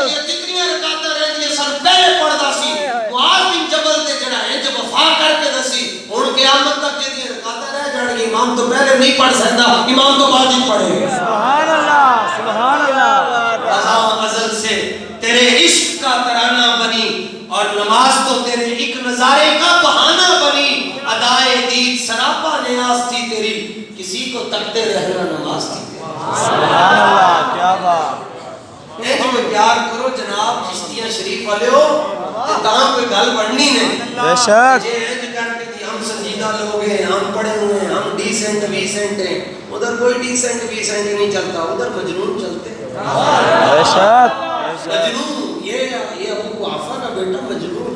جتنی رکعتیں رہتی سر پہلے پڑھدا سی معاذ بن جبل تے جڑا ہے جب وفا کر کے دسی ہن قیامت تک جڑی رکعتیں رہ جان گی امام تو پہلے نہیں پڑھ سکتا، امام تو بعد ہی پڑھے گا. سبحان اللہ سبحان اللہ. ازل سے تیرے عشق کا ترانہ بنی اور نماز تو تیرے ایک نظارے کا بہانہ بنی. ادائے دید سراپا نیاز تھی تیری، کسی کو تکتے رہنا نماز تھی تیری. سبحان اللہ. کیا بات. اے جو پیار کرو جناب چشتیہ شریف والے ہو تے تاں کوئی گل بڑھنی نہیں. بے شک. جے انج کر کے جی ہم سنجیدہ لوگ ہیں، ہم پڑھے ہوئے ہیں، ہم ڈیسنٹ ویسنٹ ہیں. ادھر کوئی ڈیسنٹ ویسنٹ نہیں چلتا، ادھر مجنون چلتے ہیں. بے شک. مجنون یہ ابو قحافہ کا بیٹا مجنون